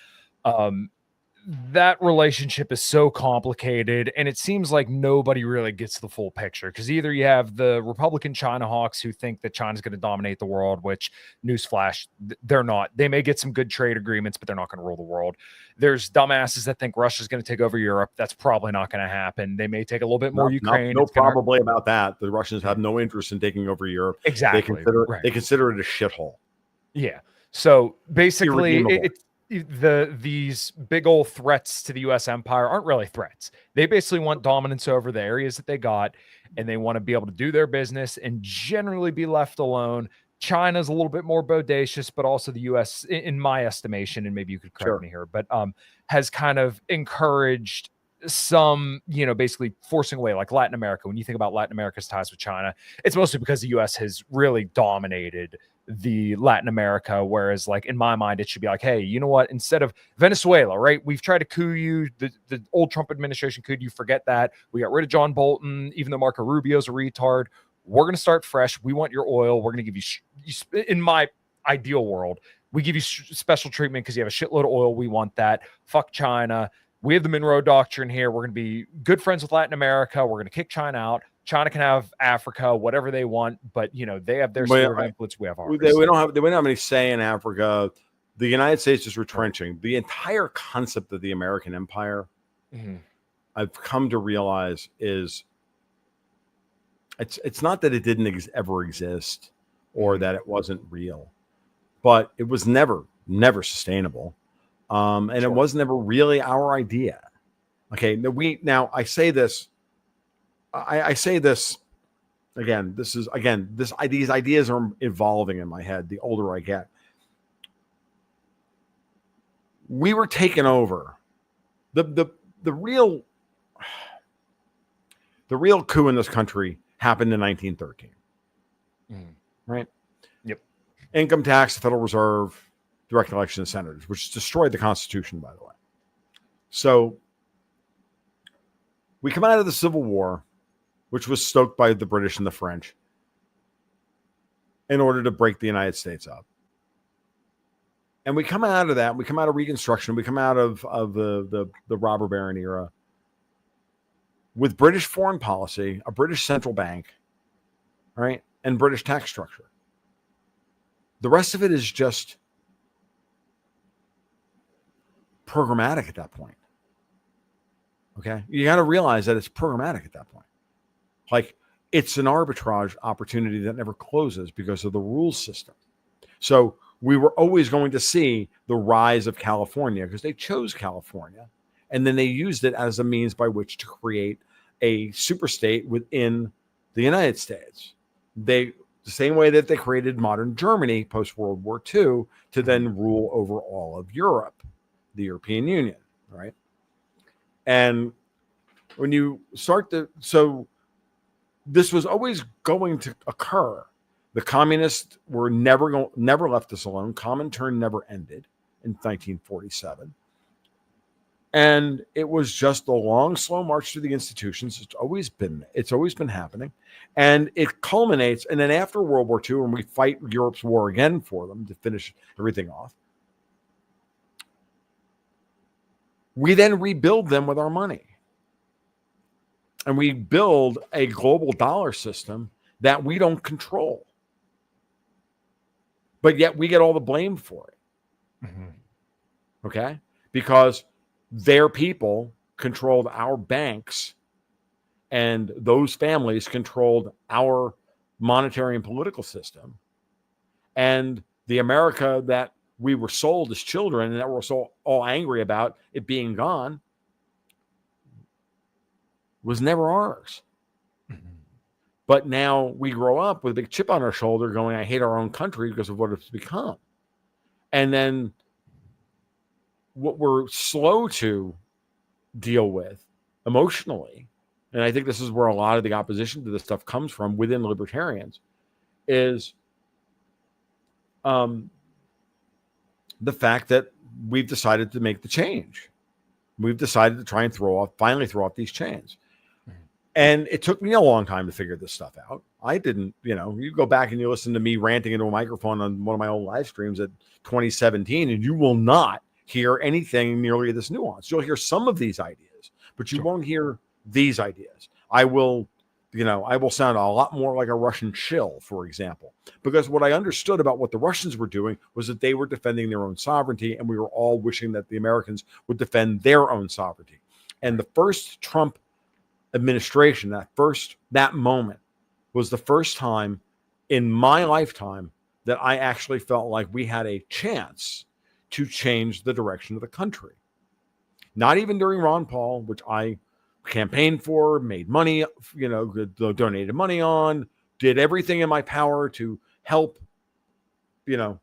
That relationship is so complicated, and it seems like nobody really gets the full picture, because either you have the Republican China hawks who think that China's going to dominate the world, which, newsflash, they're not. They may get some good trade agreements, but they're not going to rule the world. There's dumbasses that think Russia's going to take over Europe. That's probably not going to happen. They may take a little bit more Ukraine. Probably about that. The Russians have no interest in taking over Europe. Exactly. They consider it a shithole. Yeah. So basically, these big old threats to the U.S. empire aren't really threats. They basically want dominance over the areas that they got, and they want to be able to do their business and generally be left alone. China's a little bit more bodacious, but also the U.S., in my estimation, and maybe you could correct me here, but has kind of encouraged some, basically forcing away, like Latin America. When you think about Latin America's ties with China, it's mostly because the U.S. has really dominated the Latin America, whereas, like, in my mind, it should be like, hey, you know what, instead of Venezuela, right, we've tried to coup you, the old Trump administration coup you, forget that, we got rid of John Bolton, even though Marco Rubio's a retard, we're going to start fresh, we want your oil, we're going to give you, in my ideal world, we give you special treatment because you have a shitload of oil, we want that, fuck China, we have the Monroe Doctrine here, we're going to be good friends with Latin America, we're going to kick China out, China can have Africa, whatever they want, but they have their sphere of influence. We have ours. They don't have any say in Africa. The United States is retrenching. The entire concept of the American empire, I've come to realize, is it's not that it didn't ever exist or that it wasn't real, but it was never sustainable, and it was never really our idea. Okay, I say this. I say this again. These ideas are evolving in my head the older I get. We were taken over. The real coup in this country happened in 1913. right? Yep. Income tax, the Federal Reserve, direct election of senators, which destroyed the Constitution, by the way. So we come out of the Civil War, which was stoked by the British and the French, in order to break the United States up. And we come out of that, we come out of Reconstruction, we come out of the robber baron era with British foreign policy, a British central bank, right, and British tax structure. The rest of it is just programmatic at that point. Okay? You got to realize that it's programmatic at that point. Like, it's an arbitrage opportunity that never closes because of the rules system. So we were always going to see the rise of California because they chose California, and then they used it as a means by which to create a superstate within the United States. The same way that they created modern Germany post World War II to then rule over all of Europe, the European Union, right? And when you start to, so this was always going to occur. The communists were never left us alone. Comintern never ended in 1947. And it was just a long, slow march through the institutions. It's always been happening. And it culminates. And then after World War II, when we fight Europe's war again for them to finish everything off, we then rebuild them with our money. And we build a global dollar system that we don't control. But yet we get all the blame for it. Okay? Because their people controlled our banks, and those families controlled our monetary and political system. And the America that we were sold as children and that we're so all angry about it being gone was never ours. But now we grow up with a big chip on our shoulder going, I hate our own country because of what it's become. And then what we're slow to deal with emotionally, and I think this is where a lot of the opposition to this stuff comes from within libertarians, is the fact that we've decided to make the change. We've decided to try and finally throw off these chains. And it took me a long time to figure this stuff out. I didn't, you go back and you listen to me ranting into a microphone on one of my old live streams at 2017, and you will not hear anything nearly this nuanced. You'll hear some of these ideas, but you won't hear these ideas. I will sound a lot more like a Russian shill, for example, because what I understood about what the Russians were doing was that they were defending their own sovereignty, and we were all wishing that the Americans would defend their own sovereignty. And the first Trump administration, that moment was the first time in my lifetime that I actually felt like we had a chance to change the direction of the country. Not even during Ron Paul, which I campaigned for, made money, donated money on, did everything in my power to help, birth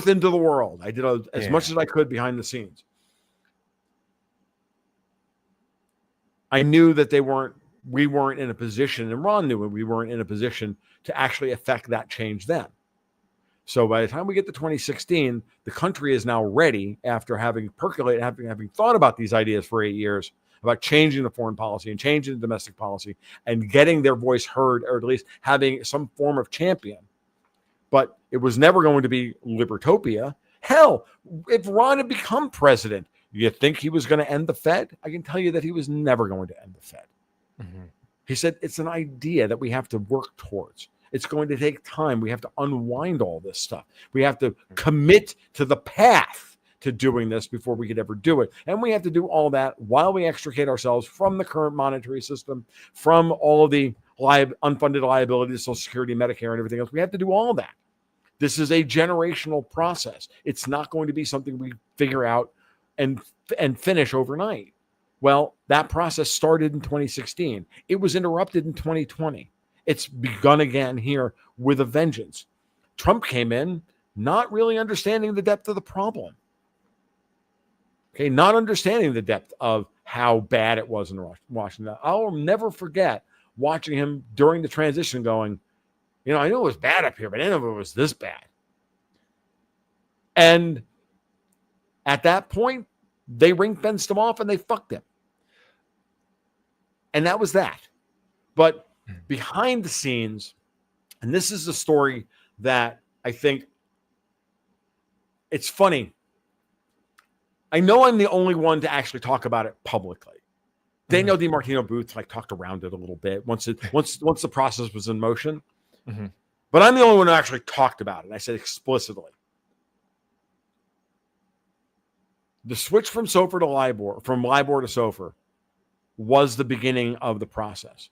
into the world. I did as much as I could behind the scenes. I knew that we weren't in a position, and Ron knew we weren't in a position to actually affect that change then. So by the time we get to 2016, the country is now ready after having percolated, having thought about these ideas for 8 years, about changing the foreign policy and changing the domestic policy and getting their voice heard, or at least having some form of champion. But it was never going to be Libertopia. Hell, if Ron had become president, you think he was going to end the Fed? I can tell you that he was never going to end the Fed. He said, it's an idea that we have to work towards. It's going to take time. We have to unwind all this stuff. We have to commit to the path to doing this before we could ever do it. And we have to do all that while we extricate ourselves from the current monetary system, from all of the unfunded liabilities, Social Security, Medicare, and everything else. We have to do all that. This is a generational process. It's not going to be something we figure out and finish overnight. Well, that process started in 2016. It was interrupted in 2020. It's begun again here with a vengeance. Trump came in not really understanding the depth of the problem. Okay, not understanding the depth of how bad it was in Washington. I'll never forget watching him during the transition going, I knew it was bad up here, but I didn't know it was this bad. And at that point, they ring-fenced him off and they fucked him. And that was that. But behind the scenes, and this is the story that I think it's funny. I know I'm the only one to actually talk about it publicly. Daniel DiMartino Booth talked around it a little bit once the process was in motion. Mm-hmm. But I'm the only one who actually talked about it. I said explicitly. The switch from SOFR to LIBOR, from LIBOR to SOFR, was the beginning of the process.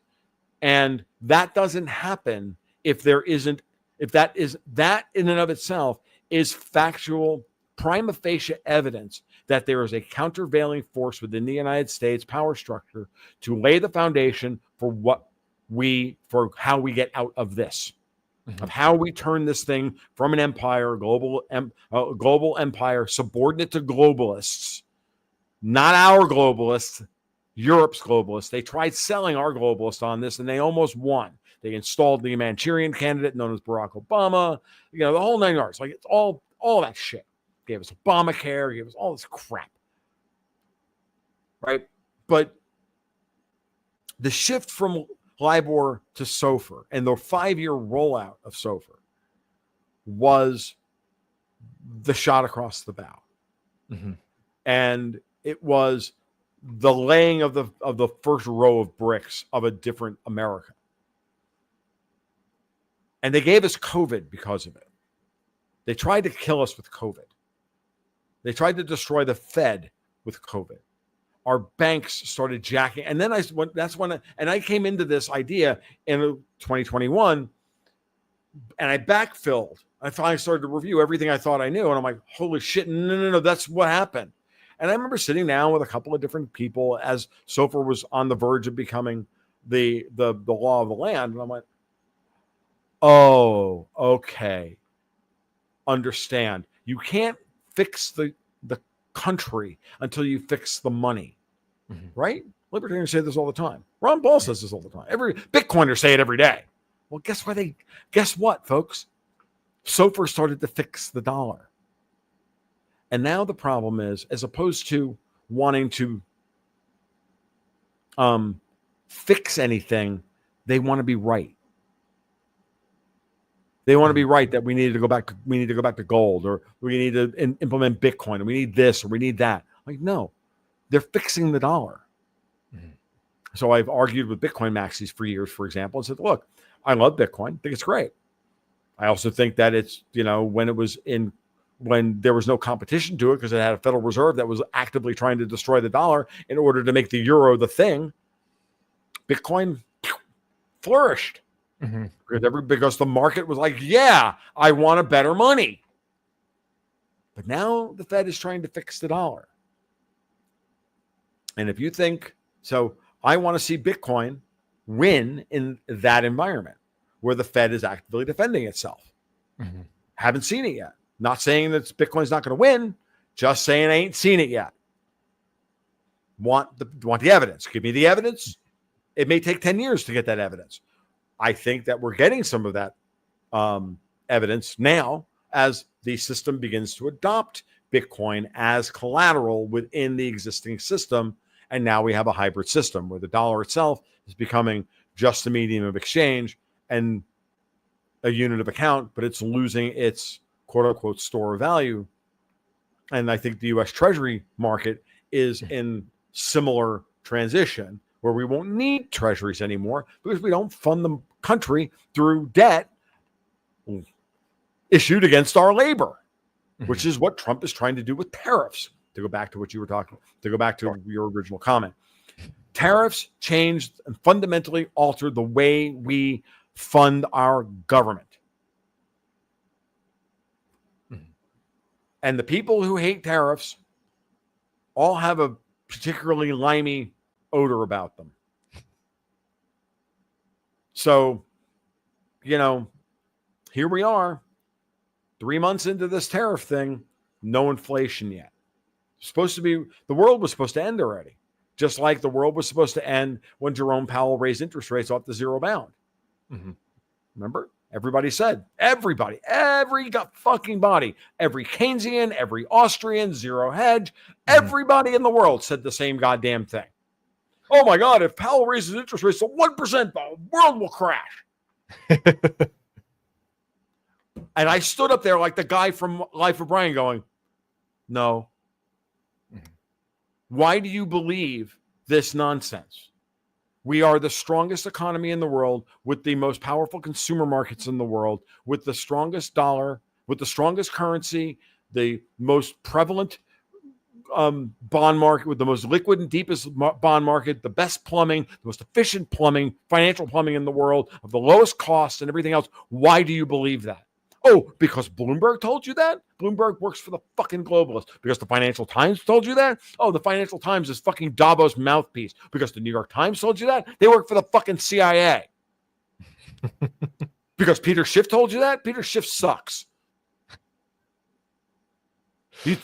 And that doesn't happen if that in and of itself is factual, prima facie evidence that there is a countervailing force within the United States power structure to lay the foundation for how we get out of this, of how we turn this thing from an empire, global empire, subordinate to globalists, not our globalists, Europe's globalists. They tried selling our globalists on this, and they almost won. They installed the Manchurian candidate known as Barack Obama. The whole 9 yards. It's all that shit. Gave us Obamacare. Gave us all this crap. Right? But the shift from LIBOR to SOFR and the 5-year rollout of SOFR was the shot across the bow. Mm-hmm. And it was the laying of the first row of bricks of a different America. And they gave us COVID because of it. They tried to kill us with COVID. They tried to destroy the Fed with COVID. Our banks started jacking. And then I came into this idea in 2021 and I backfilled. I finally started to review everything I thought I knew. And I'm like, holy shit, no, that's what happened. And I remember sitting down with a couple of different people as SOFR was on the verge of becoming the law of the land. And I'm like, oh, okay. Understand. You can't fix the country until you fix the money. Mm-hmm. Right? Libertarians say this all the time. Ron Paul says this all the time. Every Bitcoiners say it every day. Well, guess what, folks? SOFR started to fix the dollar. And now the problem is, as opposed to wanting to fix anything, they want to be right. They want to be right that we need to go back to gold, or we need to implement Bitcoin, or we need this, or we need that. No, they're fixing the dollar. Mm-hmm. So I've argued with Bitcoin maxis for years, for example, and said, look, I love Bitcoin. I think it's great. I also think that it's, when there was no competition to it because it had a Federal Reserve that was actively trying to destroy the dollar in order to make the euro the thing, Bitcoin flourished. Mm-hmm. Because the market was like, yeah, I want a better money. But now the Fed is trying to fix the dollar. And if you think, so I want to see Bitcoin win in that environment where the Fed is actively defending itself. Mm-hmm. Haven't seen it yet. Not saying that Bitcoin's not going to win, just saying I ain't seen it yet. Want the evidence. Give me the evidence. It may take 10 years to get that evidence. I think that we're getting some of that evidence now as the system begins to adopt Bitcoin as collateral within the existing system. And now we have a hybrid system where the dollar itself is becoming just a medium of exchange and a unit of account, but it's losing its quote unquote store of value. And I think the US Treasury market is in similar transition where we won't need treasuries anymore because we don't fund the country through debt issued against our labor, which is what Trump is trying to do with tariffs. To go back to what you were talking, to go back to your original comment. Tariffs changed and fundamentally altered the way we fund our government. And the people who hate tariffs all have a particularly limey odor about them. So, here we are, 3 months into this tariff thing, no inflation yet. The world was supposed to end already. Just like the world was supposed to end when Jerome Powell raised interest rates off the zero bound. Mm-hmm. Remember? Everybody said, every fucking body, every Keynesian, every Austrian, zero hedge, everybody in the world said the same goddamn thing. Oh my God, if Powell raises interest rates to 1%, the world will crash. And I stood up there like the guy from Life of Brian going, no. Why do you believe this nonsense? We are the strongest economy in the world with the most powerful consumer markets in the world, with the strongest dollar, with the strongest currency, the most prevalent bond market, with the most liquid and deepest bond market, the best plumbing, the most efficient plumbing, financial plumbing in the world, of the lowest costs and everything else. Why do you believe that? Oh, because Bloomberg told you that? Bloomberg works for the fucking globalists. Because the Financial Times told you that? Oh, the Financial Times is fucking Davos' mouthpiece. Because the New York Times told you that? They work for the fucking CIA. Because Schiff told you that? Peter Schiff sucks.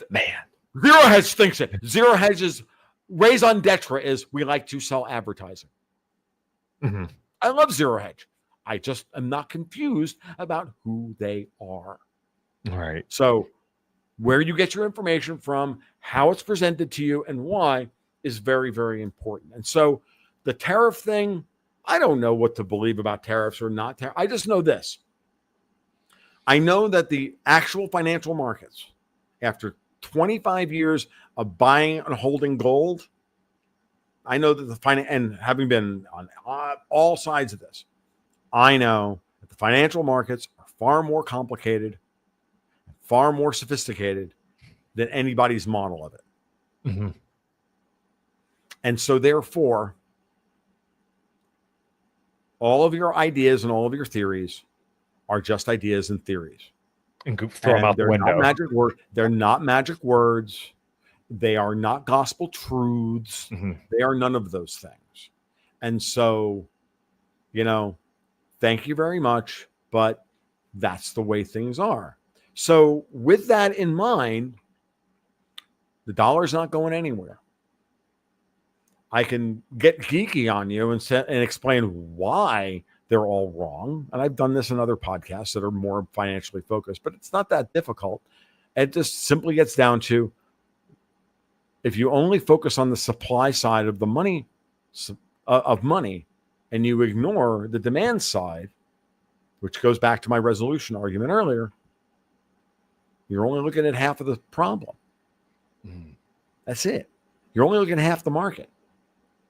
Man. Zero Hedge thinks it. Zero Hedge's raison d'etre is we like to sell advertising. Mm-hmm. I love Zero Hedge. I just am not confused about who they are. All right. So where you get your information from, how it's presented to you, and why is very, very important. And so the tariff thing, I don't know what to believe about tariffs or not. I just know this. I know that the actual financial markets, after 25 years of buying and holding gold, I know that and having been on all sides of this, I know that the financial markets are far more complicated, far more sophisticated than anybody's model of it. Mm-hmm. And so therefore, all of your ideas and all of your theories are just ideas and theories. And throw them out the window. They're not magic words. They are not gospel truths. Mm-hmm. They are none of those things. And so, thank you very much, but that's the way things are. So with that in mind, the dollar's not going anywhere. I can get geeky on you and explain why they're all wrong. And I've done this in other podcasts that are more financially focused, but it's not that difficult. It just simply gets down to, if you only focus on the supply side of the money, and you ignore the demand side, which goes back to my resolution argument earlier, you're only looking at half of the problem. That's it. You're only looking at half the market.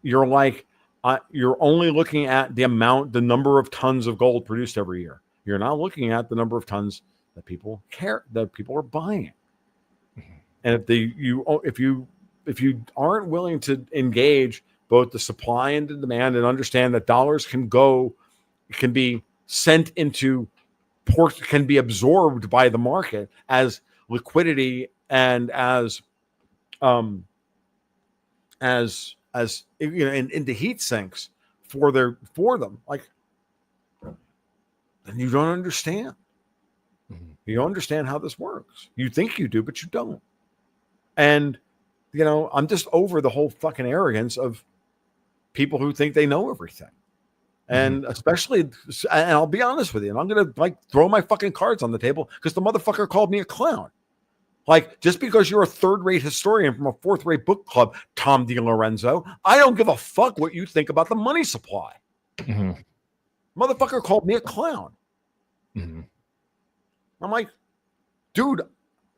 You're only looking at the number of tons of gold produced every year. You're not looking at the number of tons that people are buying. And if you aren't willing to engage both the supply and the demand and understand that dollars can be sent into ports, can be absorbed by the market as liquidity and as into heat sinks for them, like, then you don't understand. Mm-hmm. You don't understand how this works. You think you do, but you don't. And I'm just over the whole fucking arrogance of people who think they know everything. And especially, and I'll be honest with you, and I'm going to throw my fucking cards on the table because the motherfucker called me a clown. Like, just because you're a third-rate historian from a fourth-rate book club, Tom DiLorenzo, I don't give a fuck what you think about the money supply. Mm-hmm. Motherfucker called me a clown. Mm-hmm. I'm like, dude,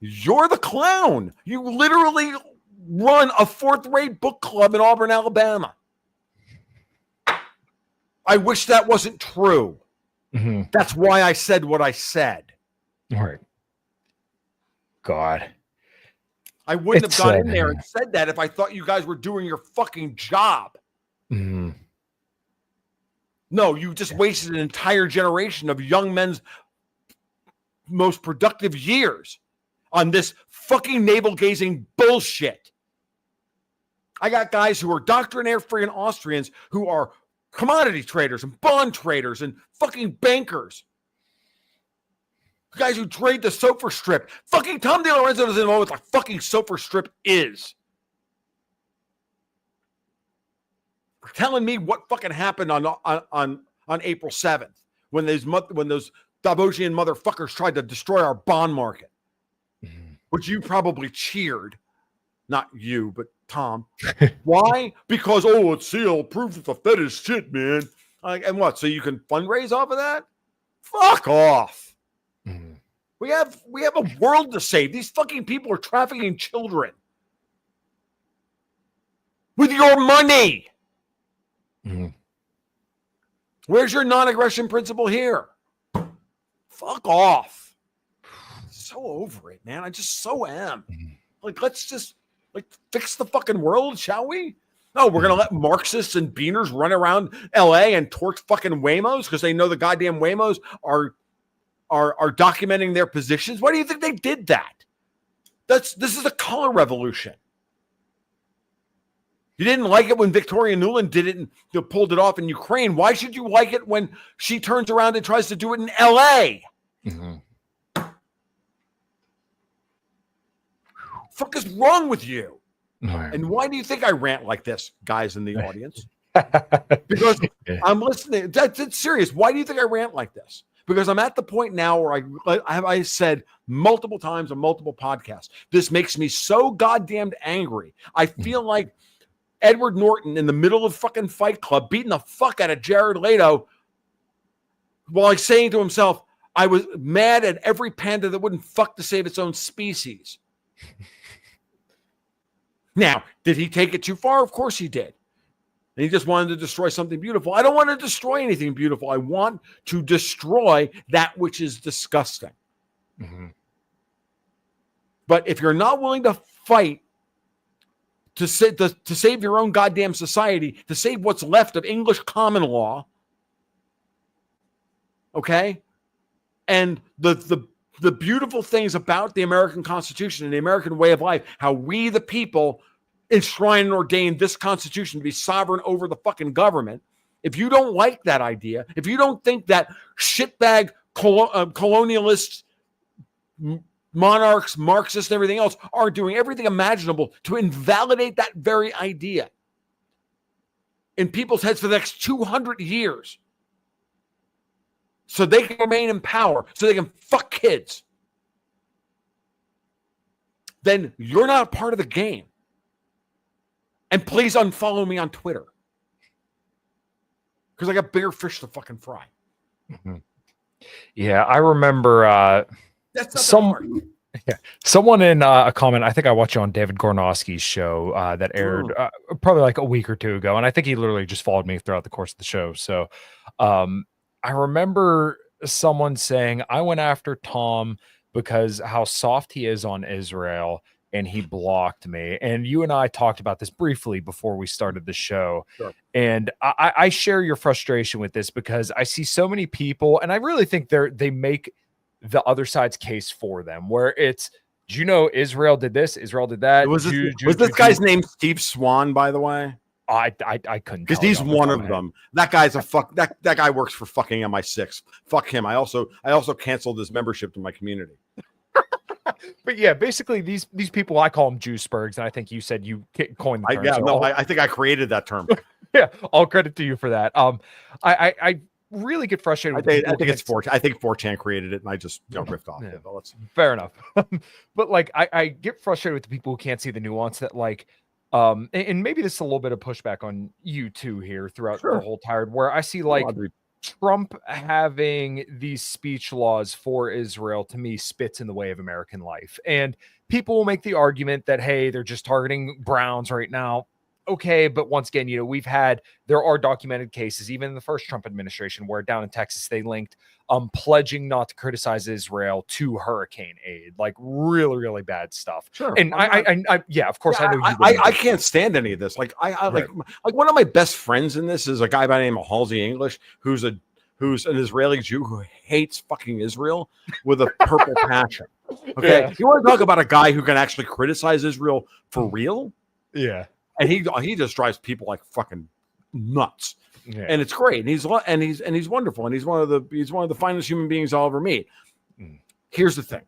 you're the clown. You literally run a fourth-rate book club in Auburn, Alabama. I wish that wasn't true. Mm-hmm. That's why I said what I said. All right. God. I wouldn't have gone in there and said that if I thought you guys were doing your fucking job. Mm-hmm. No, you just wasted an entire generation of young men's most productive years on this fucking navel-gazing bullshit. I got guys who are doctrinaire friggin' Austrians who are commodity traders and bond traders and fucking bankers. Guys who trade the SOFR strip. Fucking Tom DiLorenzo doesn't know what the fucking SOFR strip is. For telling me what fucking happened on April 7th when those Davosian motherfuckers tried to destroy our bond market, Mhm. which you probably cheered. Not you, but Tom. Why? Because, it'll prove that the Fed is shit, man. Like, and what? So you can fundraise off of that? Fuck off. Mhm. We have a world to save. These fucking people are trafficking children with your money. Mhm. Where's your non-aggression principle here? Fuck off. So over it, man. I just so am. Mhm. Like, let's just fix the fucking world, shall we? No, we're gonna let Marxists and Beaners run around LA and torch fucking Waymos because they know the goddamn Waymos are documenting their positions. Why do you think they did that? This is a color revolution. You didn't like it when Victoria Nuland did it and pulled it off in Ukraine. Why should you like it when she turns around and tries to do it in LA? Mhm. Fuck is wrong with you? Right. And why do you think I rant like this, guys in the audience? Because I'm listening. That's serious. Why do you think I rant like this? Because I'm at the point now where I said multiple times on multiple podcasts, this makes me so goddamned angry. I feel like Edward Norton in the middle of fucking Fight Club beating the fuck out of Jared Leto while he's saying to himself, I was mad at every panda that wouldn't fuck to save its own species. Now, did he take it too far? Of course he did. And he just wanted to destroy something beautiful. I don't want to destroy anything beautiful. I want to destroy that which is disgusting. Mm-hmm. But if you're not willing to fight to save your own goddamn society, to save what's left of English common law, okay, and the beautiful things about the American Constitution and the American way of life, how we the people enshrine and ordain this Constitution to be sovereign over the fucking government. If you don't like that idea, if you don't think that shitbag colonialists, monarchs, Marxists, and everything else are doing everything imaginable to invalidate that very idea in people's heads for the next 200 years so they can remain in power, so they can fuck kids, then you're not a part of the game. And please unfollow me on Twitter because I got bigger fish to fucking fry. Mm-hmm. Yeah, I remember That's not hard. Someone in a comment, I think I watched you on David Gornowski's show that aired probably like a week or two ago. And I think he literally just followed me throughout the course of the show. So I remember someone saying, I went after Tom because how soft he is on Israel and he blocked me. And you and I talked about this briefly before we started the show. Sure. And I share your frustration with this because I see so many people, and I really think they make the other side's case for them, where it's, do you know Israel did this, Israel did that? Was this guy's name Steve Swan, by the way? I couldn't, because he's one of them. That guy's a fuck. That guy works for fucking MI6. Fuck him. I also canceled his membership to my community. But yeah, basically these people, I call them Juicebergs, and I think you said you coined the term. I think I created that term. Yeah, all credit to you for that. I really get frustrated with I think it's 4chan. I think 4chan created it, and I just riffed off it. But fair enough. But like, I get frustrated with the people who can't see the nuance that like, and maybe this is a little bit of pushback on you too here throughout the whole tired, where I see like Trump having these speech laws for Israel, to me, spits in the way of American life. And people will make the argument that, hey, they're just targeting Browns right now. Okay, but once again, there are documented cases, even in the first Trump administration, where down in Texas, they linked pledging not to criticize Israel to hurricane aid, like really, really bad stuff. Sure. And I yeah, of course, I know I can't stand any of this. Like like one of my best friends in this is a guy by the name of Halsey English, who's an Israeli Jew who hates fucking Israel with a purple passion. Okay, you want to talk about a guy who can actually criticize Israel for real? Yeah. And he just drives people like fucking nuts, and it's great. And he's wonderful, and he's one of the finest human beings I'll ever meet. Here's the thing: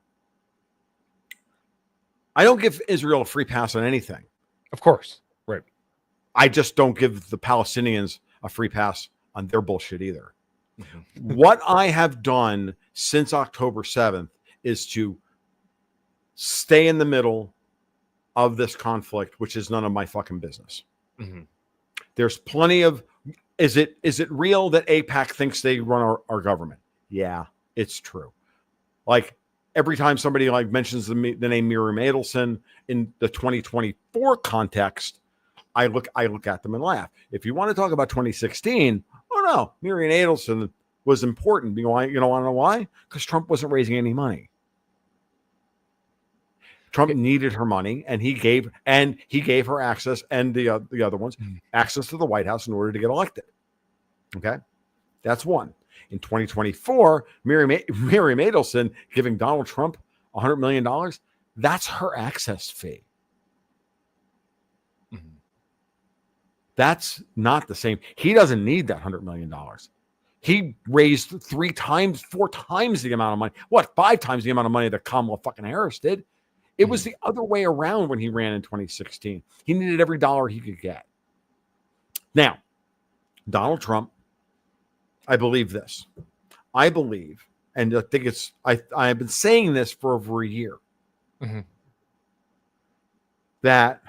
I don't give Israel a free pass on anything. Of course, right? I just don't give the Palestinians a free pass on their bullshit either. What I have done since October 7th is to stay in the middle of this conflict, which is none of my fucking business. There's plenty of, is it real that AIPAC thinks they run our government? Yeah, it's true. Like every time somebody like mentions the name Miriam Adelson in the 2024 context, I look at them and laugh. If you want to talk about 2016, oh no, Miriam Adelson was important. You want to know why? Because Trump wasn't raising any money. Trump needed her money, and he gave her access, and the other ones access to the White House in order to get elected. Okay, that's one. In 2024, Miriam Adelson giving Donald Trump $100 million. That's her access fee. That's not the same. He doesn't need that $100 million. He raised 4 times the amount of money. 5 times the amount of money that Kamala fucking Harris did. It was the other way around when he ran in 2016. He needed every dollar he could get. Now, Donald Trump, I believe this. I believe, and I think I've been saying this for over a year, that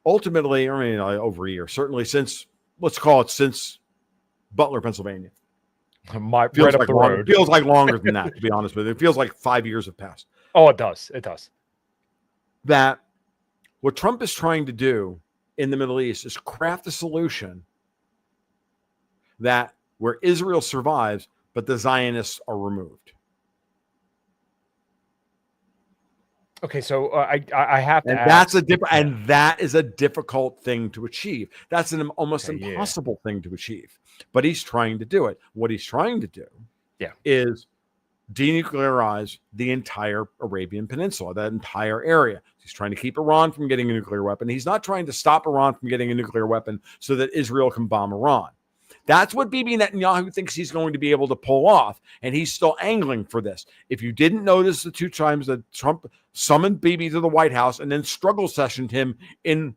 ultimately, over a year, certainly since Butler, Pennsylvania. Right up the road. It feels like longer than that, to be honest with you. It feels like 5 years have passed. Oh, it does. It does. That what Trump is trying to do in the Middle East is craft a solution that where Israel survives, but the Zionists are removed. Okay, so I have to. And that is a difficult thing to achieve. That's an almost impossible thing to achieve. But he's trying to do it. What he's trying to do, is denuclearize the entire Arabian Peninsula, that entire area. He's trying to keep Iran from getting a nuclear weapon. He's not trying to stop Iran from getting a nuclear weapon so that Israel can bomb Iran. That's what Bibi Netanyahu thinks he's going to be able to pull off, and he's still angling for this. If you didn't notice the 2 times that Trump summoned Bibi to the White House and then struggle sessioned him in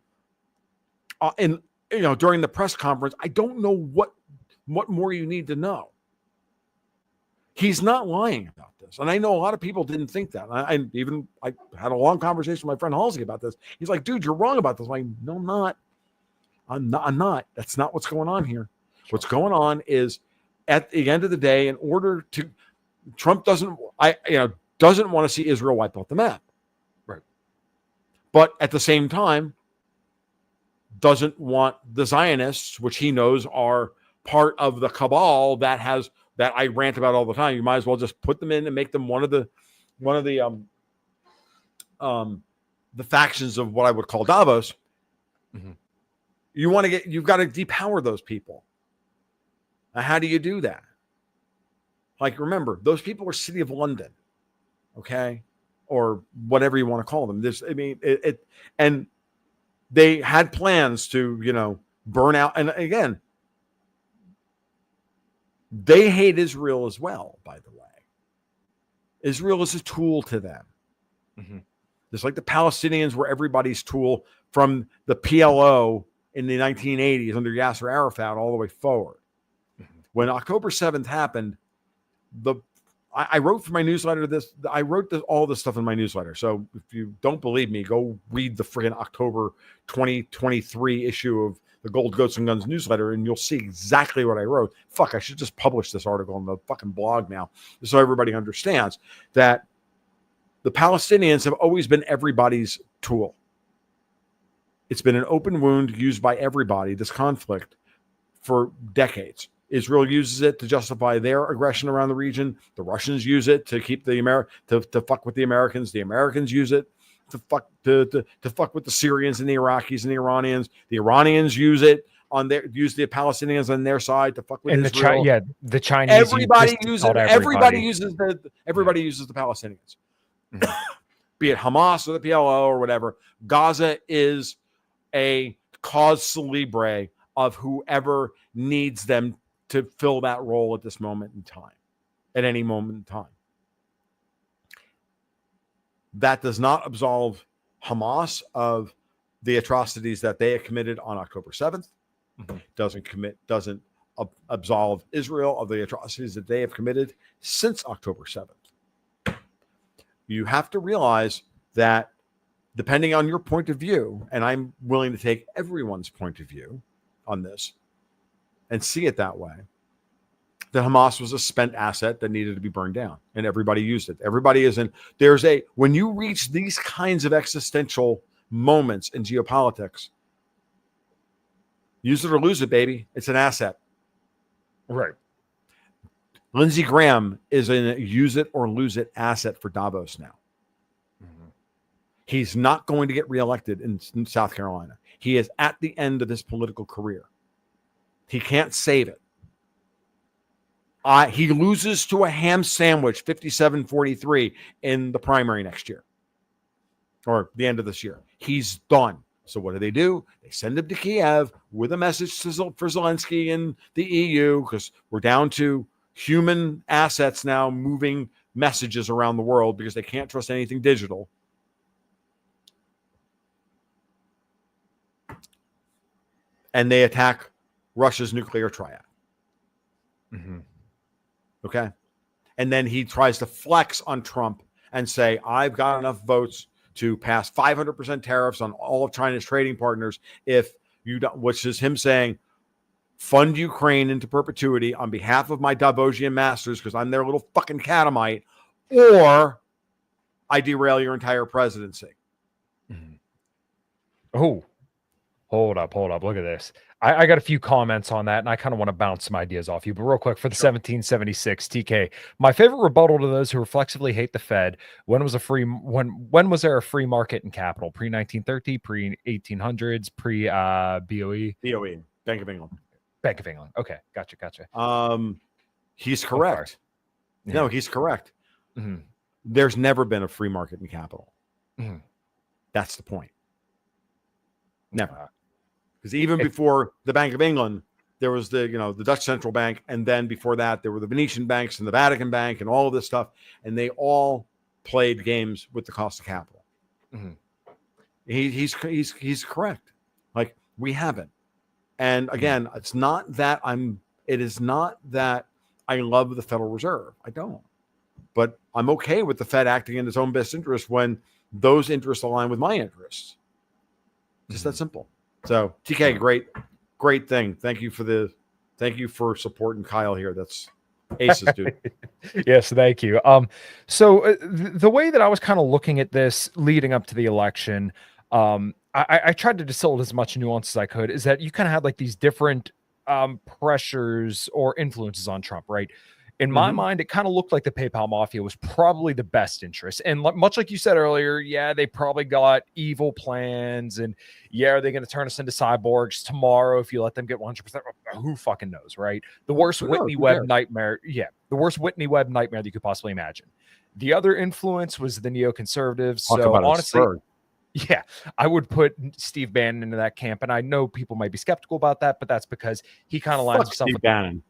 during the press conference, I don't know what more you need to know. He's not lying about this. And I know a lot of people didn't think that. I had a long conversation with my friend Halsey about this. He's like, dude, you're wrong about this. I'm like, no, I'm not. I'm not. That's not what's going on here. Sure. What's going on is at the end of the day, in order to, Trump doesn't want to see Israel wiped off the map. Right. But at the same time, doesn't want the Zionists, which he knows are part of the cabal that I rant about all the time. You might as well just put them in and make them one of the factions of what I would call Davos. You've got to depower those people. Now, how do you do that? Like, remember, those people are City of London, okay, or whatever you want to call them. And they had plans to, burn out. And again, they hate Israel as well, by the way. Israel is a tool to them. Just like the Palestinians were everybody's tool from the PLO in the 1980s under Yasser Arafat all the way forward. When October 7th happened, I wrote for my newsletter all this stuff in my newsletter. So if you don't believe me, go read the friggin' October 2023 issue of the Gold Goats and Guns newsletter, and you'll see exactly what I wrote. Fuck, I should just publish this article on the fucking blog now, so everybody understands that the Palestinians have always been everybody's tool. It's been an open wound used by everybody, this conflict, for decades. Israel uses it to justify their aggression around the region. The Russians use it to keep to fuck with the Americans. The Americans use it to fuck with the Syrians and the Iraqis and the Iranians. The Iranians use the Palestinians on their side to fuck with Israel. The Chinese. Everybody uses the Palestinians. Be it Hamas or the PLO or whatever. Gaza is a cause celebre of whoever needs them to fill that role at this moment in time, at any moment in time. That does not absolve Hamas of the atrocities that they have committed on October 7th. Doesn't absolve Israel of the atrocities that they have committed since October 7th. You have to realize that depending on your point of view, and I'm willing to take everyone's point of view on this and see it that way, that Hamas was a spent asset that needed to be burned down, and everybody used it. Everybody isn't. When you reach these kinds of existential moments in geopolitics, use it or lose it, baby. It's an asset. Right. Lindsey Graham is a use it or lose it asset for Davos now. Mm-hmm. He's not going to get reelected in South Carolina. He is at the end of his political career. He can't save it. He loses to a ham sandwich, 57-43, in the primary next year, or the end of this year. He's done. So what do? They send him to Kiev with a message for Zelensky and the EU, because we're down to human assets now moving messages around the world because they can't trust anything digital. And they attack Russia's nuclear triad. Mm-hmm. Okay. And then he tries to flex on Trump and say, I've got enough votes to pass 500% tariffs on all of China's trading partners if you don't, which is him saying, fund Ukraine into perpetuity on behalf of my Davosian masters because I'm their little fucking catamite, or I derail your entire presidency. Mm-hmm. Oh, hold up. Look at this. I got a few comments on that, and I kind of want to bounce some ideas off you. But real quick, for the 1776 TK, my favorite rebuttal to those who reflexively hate the Fed: when was there a free market in capital? Pre 1930, pre 1800s, pre BOE, Bank of England. Bank of England. Okay, gotcha. He's correct. Yeah. No, he's correct. Mm-hmm. There's never been a free market in capital. Mm-hmm. That's the point. Never. Because even before the Bank of England, there was the Dutch Central Bank, and then before that, there were the Venetian banks and the Vatican Bank and all of this stuff, and they all played games with the cost of capital. Mm-hmm. He's correct. Like, we haven't. And again, it is not that I love the Federal Reserve. I don't. But I'm okay with the Fed acting in its own best interest when those interests align with my interests. Just that simple. So TK, great thing. Thank you for supporting Kyle here. That's aces, dude. Yes, thank you. So the way that I was kind of looking at this leading up to the election, I tried to distill as much nuance as I could, is that you kind of had like these different pressures or influences on Trump, right? In my mind, it kind of looked like the PayPal mafia was probably the best interest. And much like you said earlier, yeah, they probably got evil plans. And yeah, are they going to turn us into cyborgs tomorrow if you let them get 100%? Who fucking knows, right? The worst Whitney Webb nightmare. Yeah, the worst Whitney Webb nightmare that you could possibly imagine. The other influence was the neoconservatives. So honestly, yeah, I would put Steve Bannon into that camp. And I know people might be skeptical about that, but that's because he kind of lines himself with Bannon.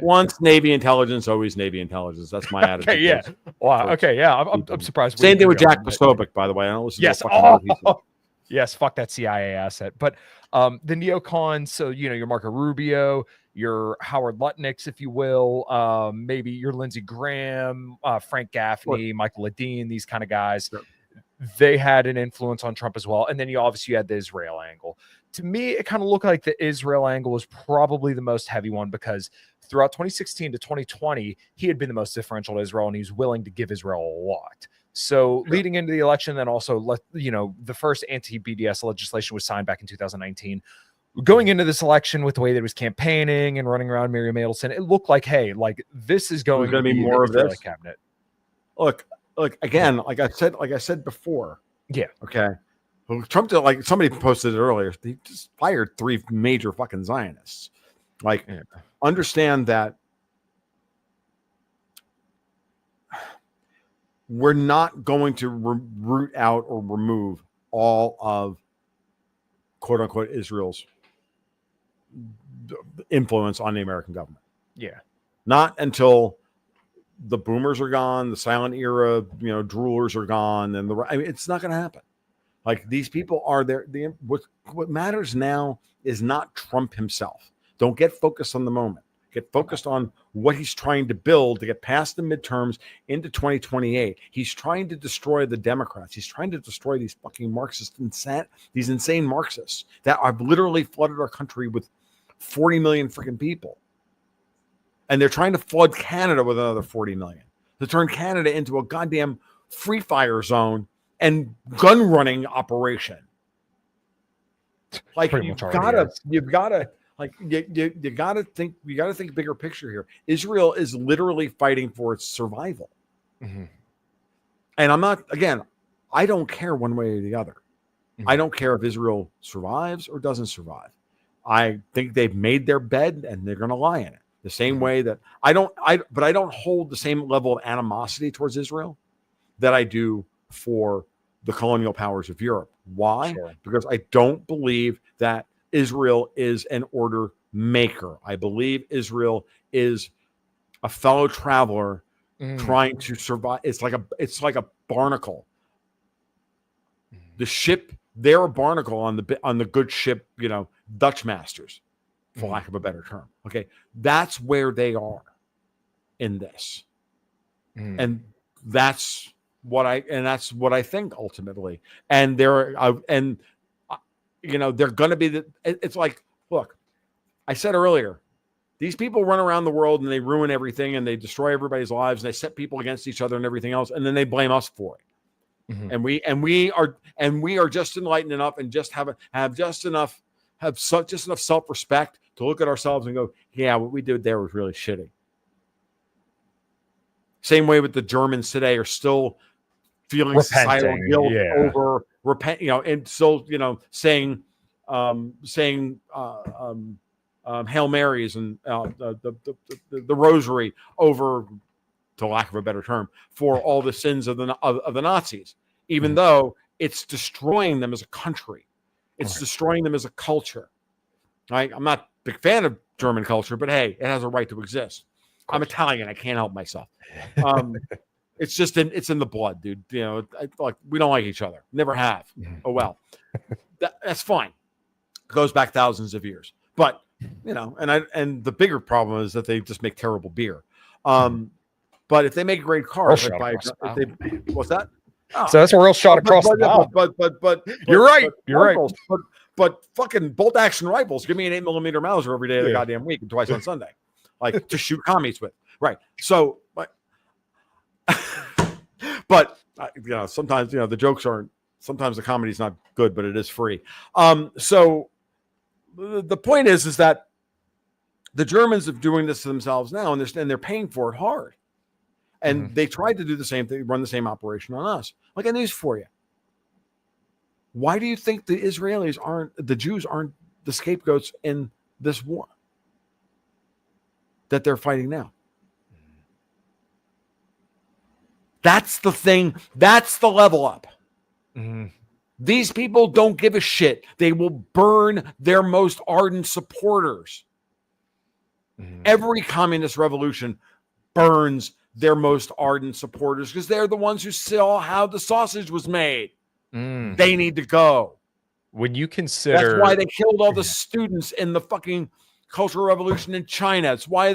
Once Navy intelligence, always Navy intelligence. That's my attitude. Okay, yeah. Wow. Okay, yeah. I'm surprised. Same thing with Jack Posobiec, by the way. I don't listen to yes, fuck that CIA asset. But the neocons, so your Marco Rubio, your Howard Lutniks, if you will, maybe your Lindsey Graham, Frank Gaffney, Michael Ledeen, these kind of guys. Sure. They had an influence on Trump as well. And then you obviously had the Israel angle. To me, it kind of looked like the Israel angle was probably the most heavy one, because throughout 2016 to 2020, he had been the most differential to Israel, and he was willing to give Israel a lot. So leading into the election, then also, the first anti-BDS legislation was signed back in 2019. Going into this election with the way that he was campaigning and running around Miriam Adelson, it looked like, hey, like this is going to be more of this cabinet. Look, again, like I said before. Yeah. Okay. Trump did, like somebody posted it earlier, he just fired 3 major fucking Zionists. Like, understand that we're not going to root out or remove all of quote unquote Israel's influence on the American government. Yeah. Not until the boomers are gone, the silent era, droolers are gone, and it's not going to happen. Like, these people are there. What matters now is not Trump himself. Don't get focused on the moment. Get focused on what he's trying to build to get past the midterms into 2028. He's trying to destroy the Democrats. He's trying to destroy these fucking Marxist these insane Marxists that have literally flooded our country with 40 million freaking people. And they're trying to flood Canada with another 40 million to turn Canada into a goddamn free fire zone and gun running operation. Like you've gotta like you gotta think bigger picture here. Israel is literally fighting for its survival. Mm-hmm. And I don't care one way or the other. Mm-hmm. I don't care if Israel survives or doesn't survive. I think they've made their bed and they're gonna lie in it. The same way that I don't hold the same level of animosity towards Israel that I do for the colonial powers of Europe. Why? Sure. Because I don't believe that Israel is an order maker. I believe Israel is a fellow traveler trying to survive. It's like a barnacle. The ship, they're a barnacle on the good ship, Dutch masters, for lack of a better term. Okay, that's where they are in this, and that's what I think ultimately. And they're going to be it's like, look, I said earlier, these people run around the world and they ruin everything and they destroy everybody's lives and they set people against each other and everything else, and then they blame us for it. And we are just enlightened enough and just have just enough self-respect to look at ourselves and go, yeah, what we did there was really shitty. Same way with the Germans today are still feeling societal guilt over and still, saying Hail Marys and the Rosary over, to lack of a better term, for all the sins of the Nazis, even though it's destroying them as a country, it's destroying them as a culture. Right? I'm not a big fan of German culture, but hey, it has a right to exist. I'm Italian. I can't help myself. It's just it's in the blood, dude. Like we don't like each other. Never have. Oh well, that's fine. It goes back thousands of years. But and the bigger problem is that they just make terrible beer. But if they make great cars, what's that? Oh. So that's a real shot across the bow. But you're right. You're right. But fucking bolt action rifles. Give me an 8mm Mauser every day of the goddamn week and twice on Sunday, like to shoot commies with. Right. So, but sometimes the jokes aren't. Sometimes the comedy's not good, but it is free. So the point is that the Germans are doing this to themselves now, and they're paying for it hard. And they tried to do the same thing, run the same operation on us. Like a news for you. Why do you think the Jews aren't the scapegoats in this war that they're fighting now? That's the thing. That's the level up. These people don't give a shit. They will burn their most ardent supporters. Every communist revolution burns their most ardent supporters because they're the ones who saw how the sausage was made. They need to go. When you consider, that's why they killed all the students in the fucking Cultural Revolution in China. It's why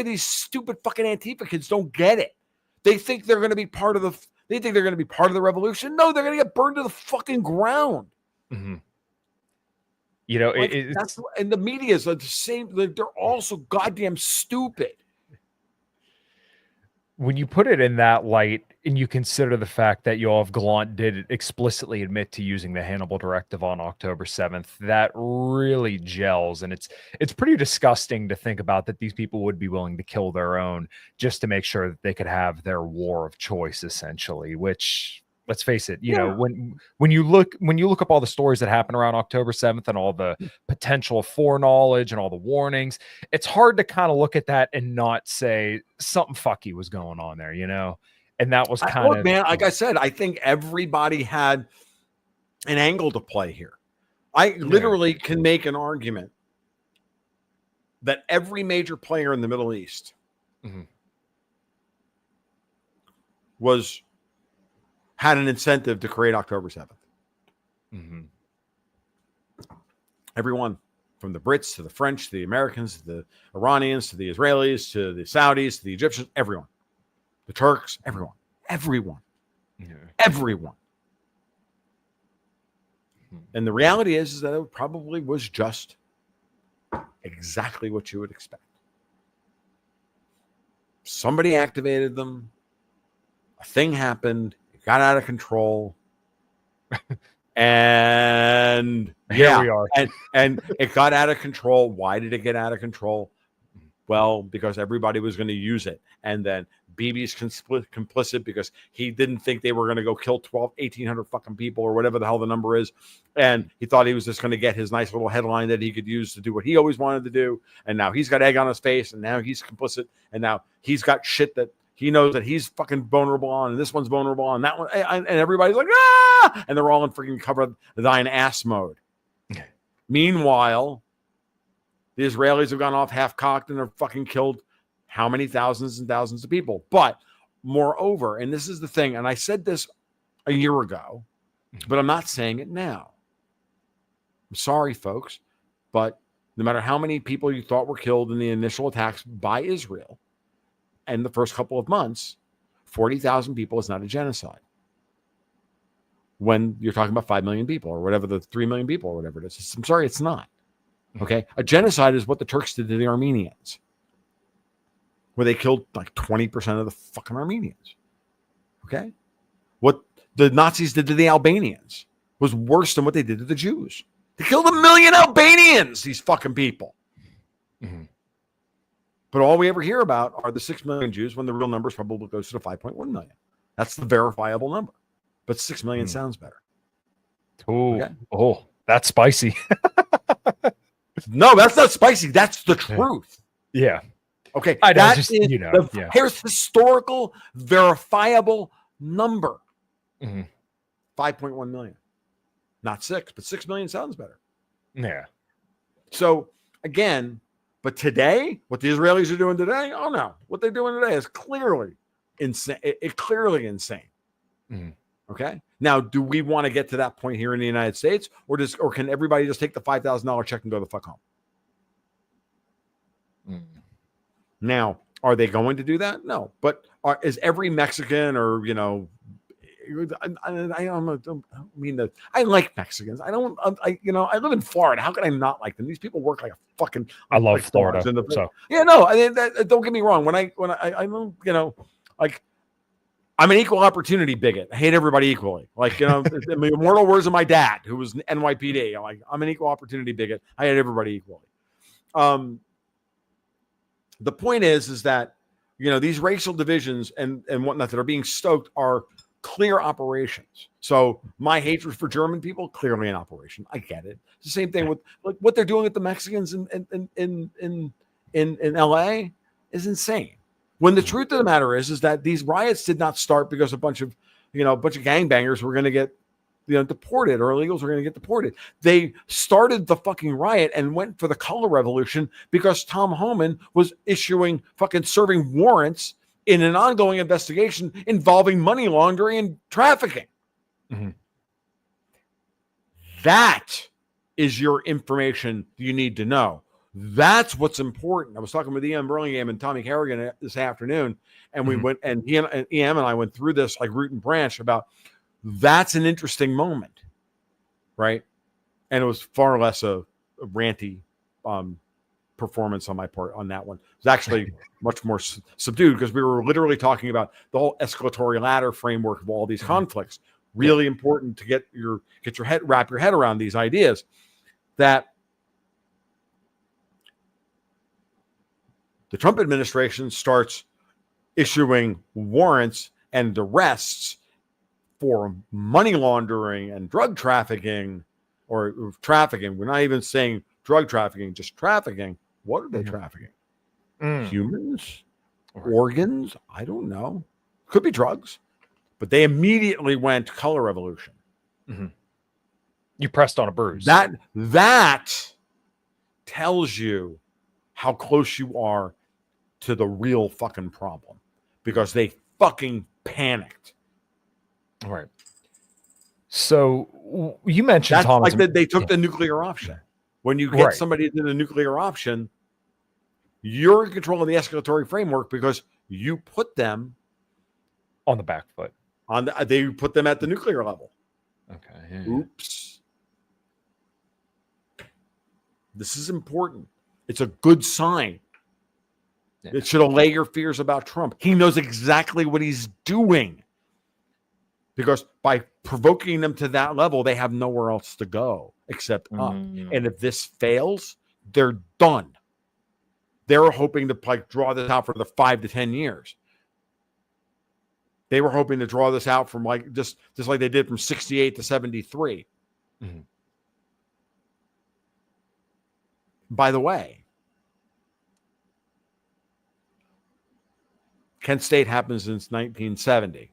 these stupid fucking Antifa kids don't get it. They think they're going to be part of the revolution. No, they're going to get burned to the fucking ground. And the media is the same. They're also goddamn stupid. When you put it in that light and you consider the fact that Yoav Gallant did explicitly admit to using the Hannibal Directive on October 7th, that really gels. And it's pretty disgusting to think about that these people would be willing to kill their own just to make sure that they could have their war of choice, essentially, which, let's face it, when you look up all the stories that happened around October 7th and all the potential foreknowledge and all the warnings, it's hard to kind of look at that and not say something fucky was going on there, And that was kind of, man, like I said, I think everybody had an angle to play here. I literally can make an argument that every major player in the Middle East had an incentive to create October 7th. Everyone. from the Brits to the French to the Americans to the Iranians to the Israelis to the Saudis to the Egyptians, everyone, the Turks, everyone. And the reality is that it probably was just exactly what you would expect. Somebody activated them. A thing happened. It got out of control. And here we are. And it got out of control. Why did it get out of control? Well, because everybody was going to use it. And then Bibi's complicit because he didn't think they were going to go kill 1,800 fucking people or whatever the hell the number is. And he thought he was just going to get his nice little headline that he could use to do what he always wanted to do. And now he's got egg on his face, and now he's complicit. And now he's got shit that he knows that he's fucking vulnerable on, and this one's vulnerable on, that one. And everybody's like, ah! And they're all in freaking cover thine ass mode. Meanwhile, the Israelis have gone off half-cocked and have fucking killed how many thousands and thousands of people. But moreover, and this is the thing, and I said this a year ago, but I'm not saying it now. I'm sorry, folks, but no matter how many people you thought were killed in the initial attacks by Israel and the first couple of months, 40,000 people is not a genocide. When you're talking about 5 million people or whatever, the 3 million people or whatever it is. I'm sorry, it's not. Okay? A genocide is what the Turks did to the Armenians, where they killed like 20% of the fucking Armenians. Okay? What the Nazis did to the Albanians was worse than what they did to the Jews. They killed 1 million Albanians, these fucking people. Mm-hmm. But all we ever hear about are the 6 million Jews when the real number probably goes to the 5.1 million. That's the verifiable number. But 6 million sounds better. Oh, that's spicy. No, that's not spicy. That's the truth. Yeah. Okay. Here's historical, verifiable number. 5.1 million. Not 6, but 6 million sounds better. Yeah. So, again, but today, what the Israelis are doing today, oh no. What they're doing today is clearly insane. It's clearly insane. Okay. Now, do we want to get to that point here in the United States, or can everybody just take the $5,000 check and go the fuck home? Now, are they going to do that? No. But is every Mexican or, I like Mexicans. I live in Florida. How can I not like them? These people work like a fucking. I love Florida. Don't get me wrong. I'm an equal opportunity bigot. I hate everybody equally. The immortal words of my dad, who was NYPD. I'm an equal opportunity bigot. I hate everybody equally. The point is that, these racial divisions and whatnot that are being stoked are clear operations. So my hatred for German people, clearly an operation. I get it. It's the same thing with what they're doing with the Mexicans in LA is insane. When the truth of the matter is that these riots did not start because a bunch of gangbangers were going to get, deported, or illegals were going to get deported. They started the fucking riot and went for the color revolution because Tom Homan was serving warrants in an ongoing investigation involving money laundering and trafficking. That is your information you need to know. That's what's important. I was talking with Ian Burlingham and Tommy Kerrigan this afternoon, and we went, and EM and I went through this like root and branch about that's an interesting moment, right? And it was far less a ranty performance on my part on that one. It was actually much more subdued because we were literally talking about the whole escalatory ladder framework of all these conflicts. Really important to wrap your head around these ideas that the Trump administration starts issuing warrants and arrests for money laundering and drug trafficking or trafficking. We're not even saying drug trafficking, just trafficking. What are they trafficking? Humans? Organs? I don't know. Could be drugs. But they immediately went color revolution. You pressed on a bruise. That tells you how close you are to the real fucking problem, because they fucking panicked. All right. So you mentioned That's Thomas. Like they took the nuclear option. When you get Right. somebody to the nuclear option, you're in control of the escalatory framework because you put them On the back foot. They put them at the nuclear level. Okay. Yeah. Oops. This is important. It's a good sign. Yeah. It should allay your fears about Trump. He knows exactly what he's doing. Because by provoking them to that level, they have nowhere else to go except up. And if this fails, they're done. They're hoping to like draw this out for the 5 to 10 years. They were hoping to draw this out from like just like they did from 68 to 73. Mm-hmm. By the way, Kent State happened since 1970.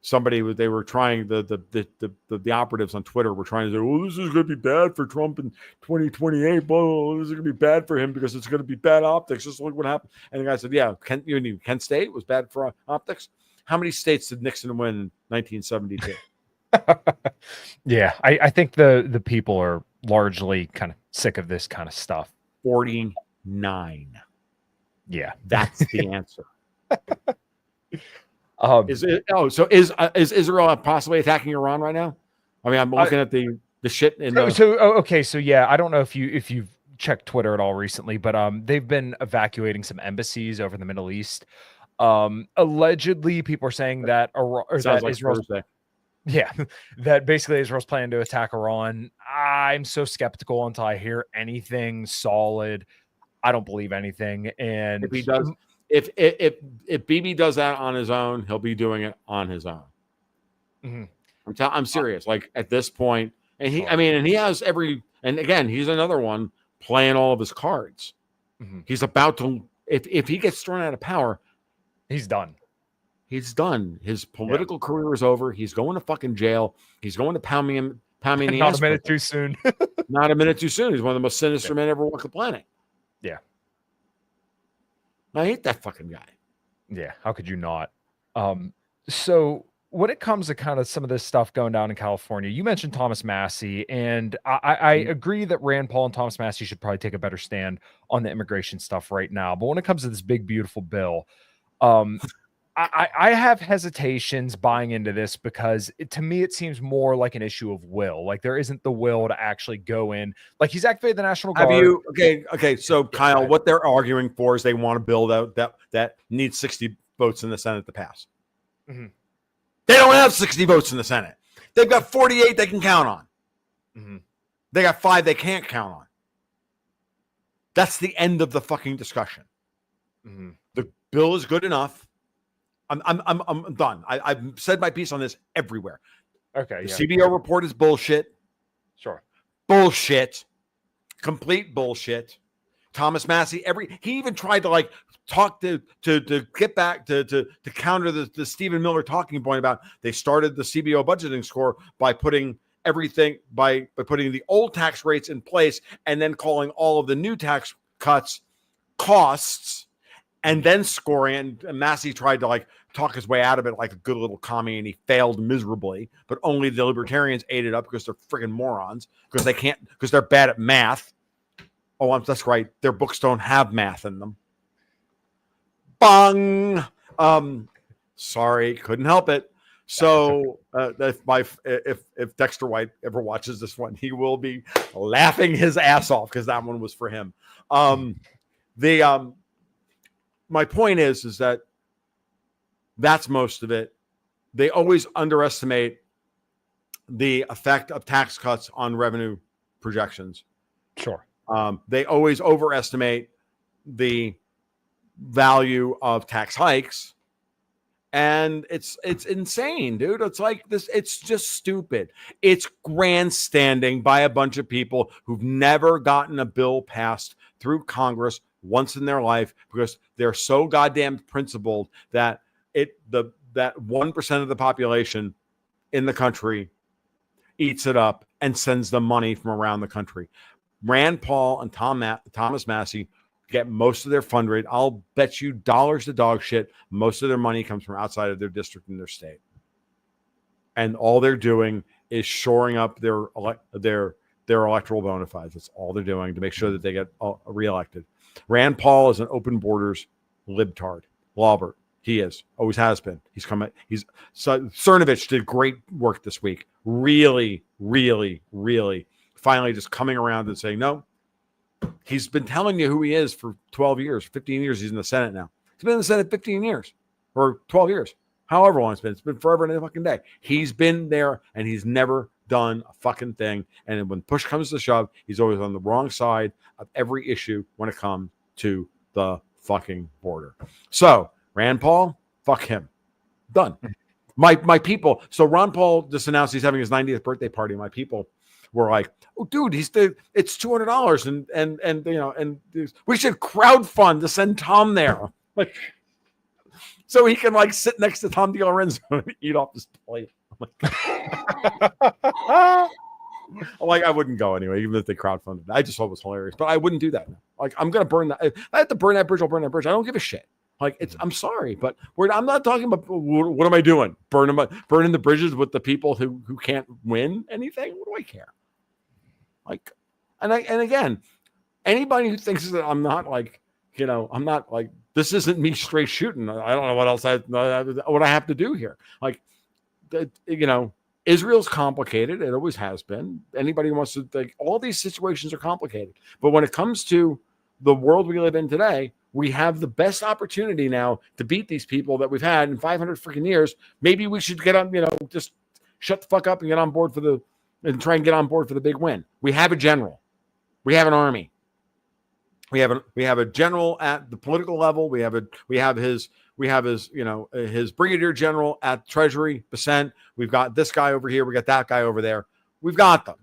They were trying the operatives on Twitter were trying to say, well, this is going to be bad for Trump in 2028. Blah, this is going to be bad for him because it's going to be bad optics. Just look what happened. And the guy said, yeah, Kent State was bad for optics. How many states did Nixon win in 1972? Yeah, I think the people are largely kind of sick of this kind of stuff. 49. Yeah, that's the answer. Is Israel possibly attacking Iran right now? I mean, I'm looking at the shit in the. So yeah, I don't know if you've checked Twitter at all recently, but they've been evacuating some embassies over the Middle East. Allegedly, people are saying that Israel's. Yeah, that basically Israel's planning to attack Iran. I'm so skeptical until I hear anything solid. I don't believe anything. And if he does, if Bibi does that on his own, he'll be doing it on his own. Mm-hmm. I'm serious. Like at this point, and he has and again, he's another one playing all of his cards. Mm-hmm. He's about to, if he gets thrown out of power, he's done. He's done. His political career is over. He's going to fucking jail. He's going to pound me in the Not a minute too soon. Not a minute too soon. He's one of the most sinister men ever walk the planet. Yeah. I hate that fucking guy. Yeah. How could you not? So when it comes to kind of some of this stuff going down in California, you mentioned Thomas Massie, and I agree that Rand Paul and Thomas Massie should probably take a better stand on the immigration stuff right now. But when it comes to this big, beautiful bill, I have hesitations buying into this because to me, it seems more like an issue of will. Like there isn't the will to actually go in. Like he's activated the National Guard. Okay. So Kyle, what they're arguing for is they want a bill that needs 60 votes in the Senate to pass. Mm-hmm. They don't have 60 votes in the Senate. They've got 48 they can count on. Mm-hmm. They got 5 they can't count on. That's the end of the fucking discussion. Mm-hmm. The bill is good enough. I'm done. I've said my piece on this everywhere. Okay. The CBO report is bullshit. Sure. Bullshit. Complete bullshit. Thomas Massie, he even tried to like talk to get back to counter the Stephen Miller talking point about they started the CBO budgeting score by putting everything by putting the old tax rates in place and then calling all of the new tax cuts costs. And then scoring, and Massie tried to like talk his way out of it like a good little commie, and he failed miserably. But only the Libertarians ate it up because they're friggin' morons, because they're bad at math. Oh, that's right. Their books don't have math in them. Bung. Sorry, couldn't help it. So if Dexter White ever watches this one, he will be laughing his ass off because that one was for him. My point is that that's most of it. They always underestimate the effect of tax cuts on revenue projections. Sure. They always overestimate the value of tax hikes. And it's insane, dude. It's like this. It's just stupid. It's grandstanding by a bunch of people who've never gotten a bill passed through Congress once in their life because they're so goddamn principled that that 1% of the population in the country eats it up and sends them money from around the country. Rand Paul and Thomas Massie get most of their fundraising. I'll bet you dollars to dog shit. Most of their money comes from outside of their district and their state. And all they're doing is shoring up their their electoral bona fides. That's all they're doing to make sure that they get reelected. Rand Paul is an open borders libtard. Lawbert, he is, always has been. He's coming. Cernovich did great work this week. Really, really, really finally just coming around and saying, no, he's been telling you who he is for 12 years, 15 years. He's in the Senate now. He's been in the Senate 15 years or 12 years, however long it's been. It's been forever and a fucking day. He's been there and he's never done a fucking thing. And when push comes to shove, he's always on the wrong side of every issue when it comes to the fucking border. So Rand Paul, fuck him. Done. My people. So Ron Paul just announced he's having his 90th birthday party. My people were like, "Oh, dude, it's $200, and you know, and we should crowdfund to send Tom there, like, so he can like sit next to Tom DiLorenzo and eat off his plate." I'm like, I wouldn't go anyway, even if they crowdfunded. I just thought it was hilarious, but I wouldn't do that. Like, I'm gonna burn that. If I have to burn that bridge, I'll burn that bridge. I don't give a shit. Like, I'm sorry, but I'm not talking about what am I doing? Burning the bridges with the people who can't win anything. What do I care? Like, and again, anybody who thinks that I'm not like, you know, I'm not like, this isn't me straight shooting. I don't know what else what I have to do here. Like, you know, Israel's complicated. It always has been. Anybody who wants to think all these situations are complicated, but when it comes to the world we live in today, we have the best opportunity now to beat these people that we've had in 500 freaking years. Maybe we should get on, you know, just shut the fuck up and get on board and try and get on board for the big win. We have a general. We have an army. We have a general at the political level. We have his, you know, his brigadier general at Treasury, Bessent. We've got this guy over here. We got that guy over there. We've got them.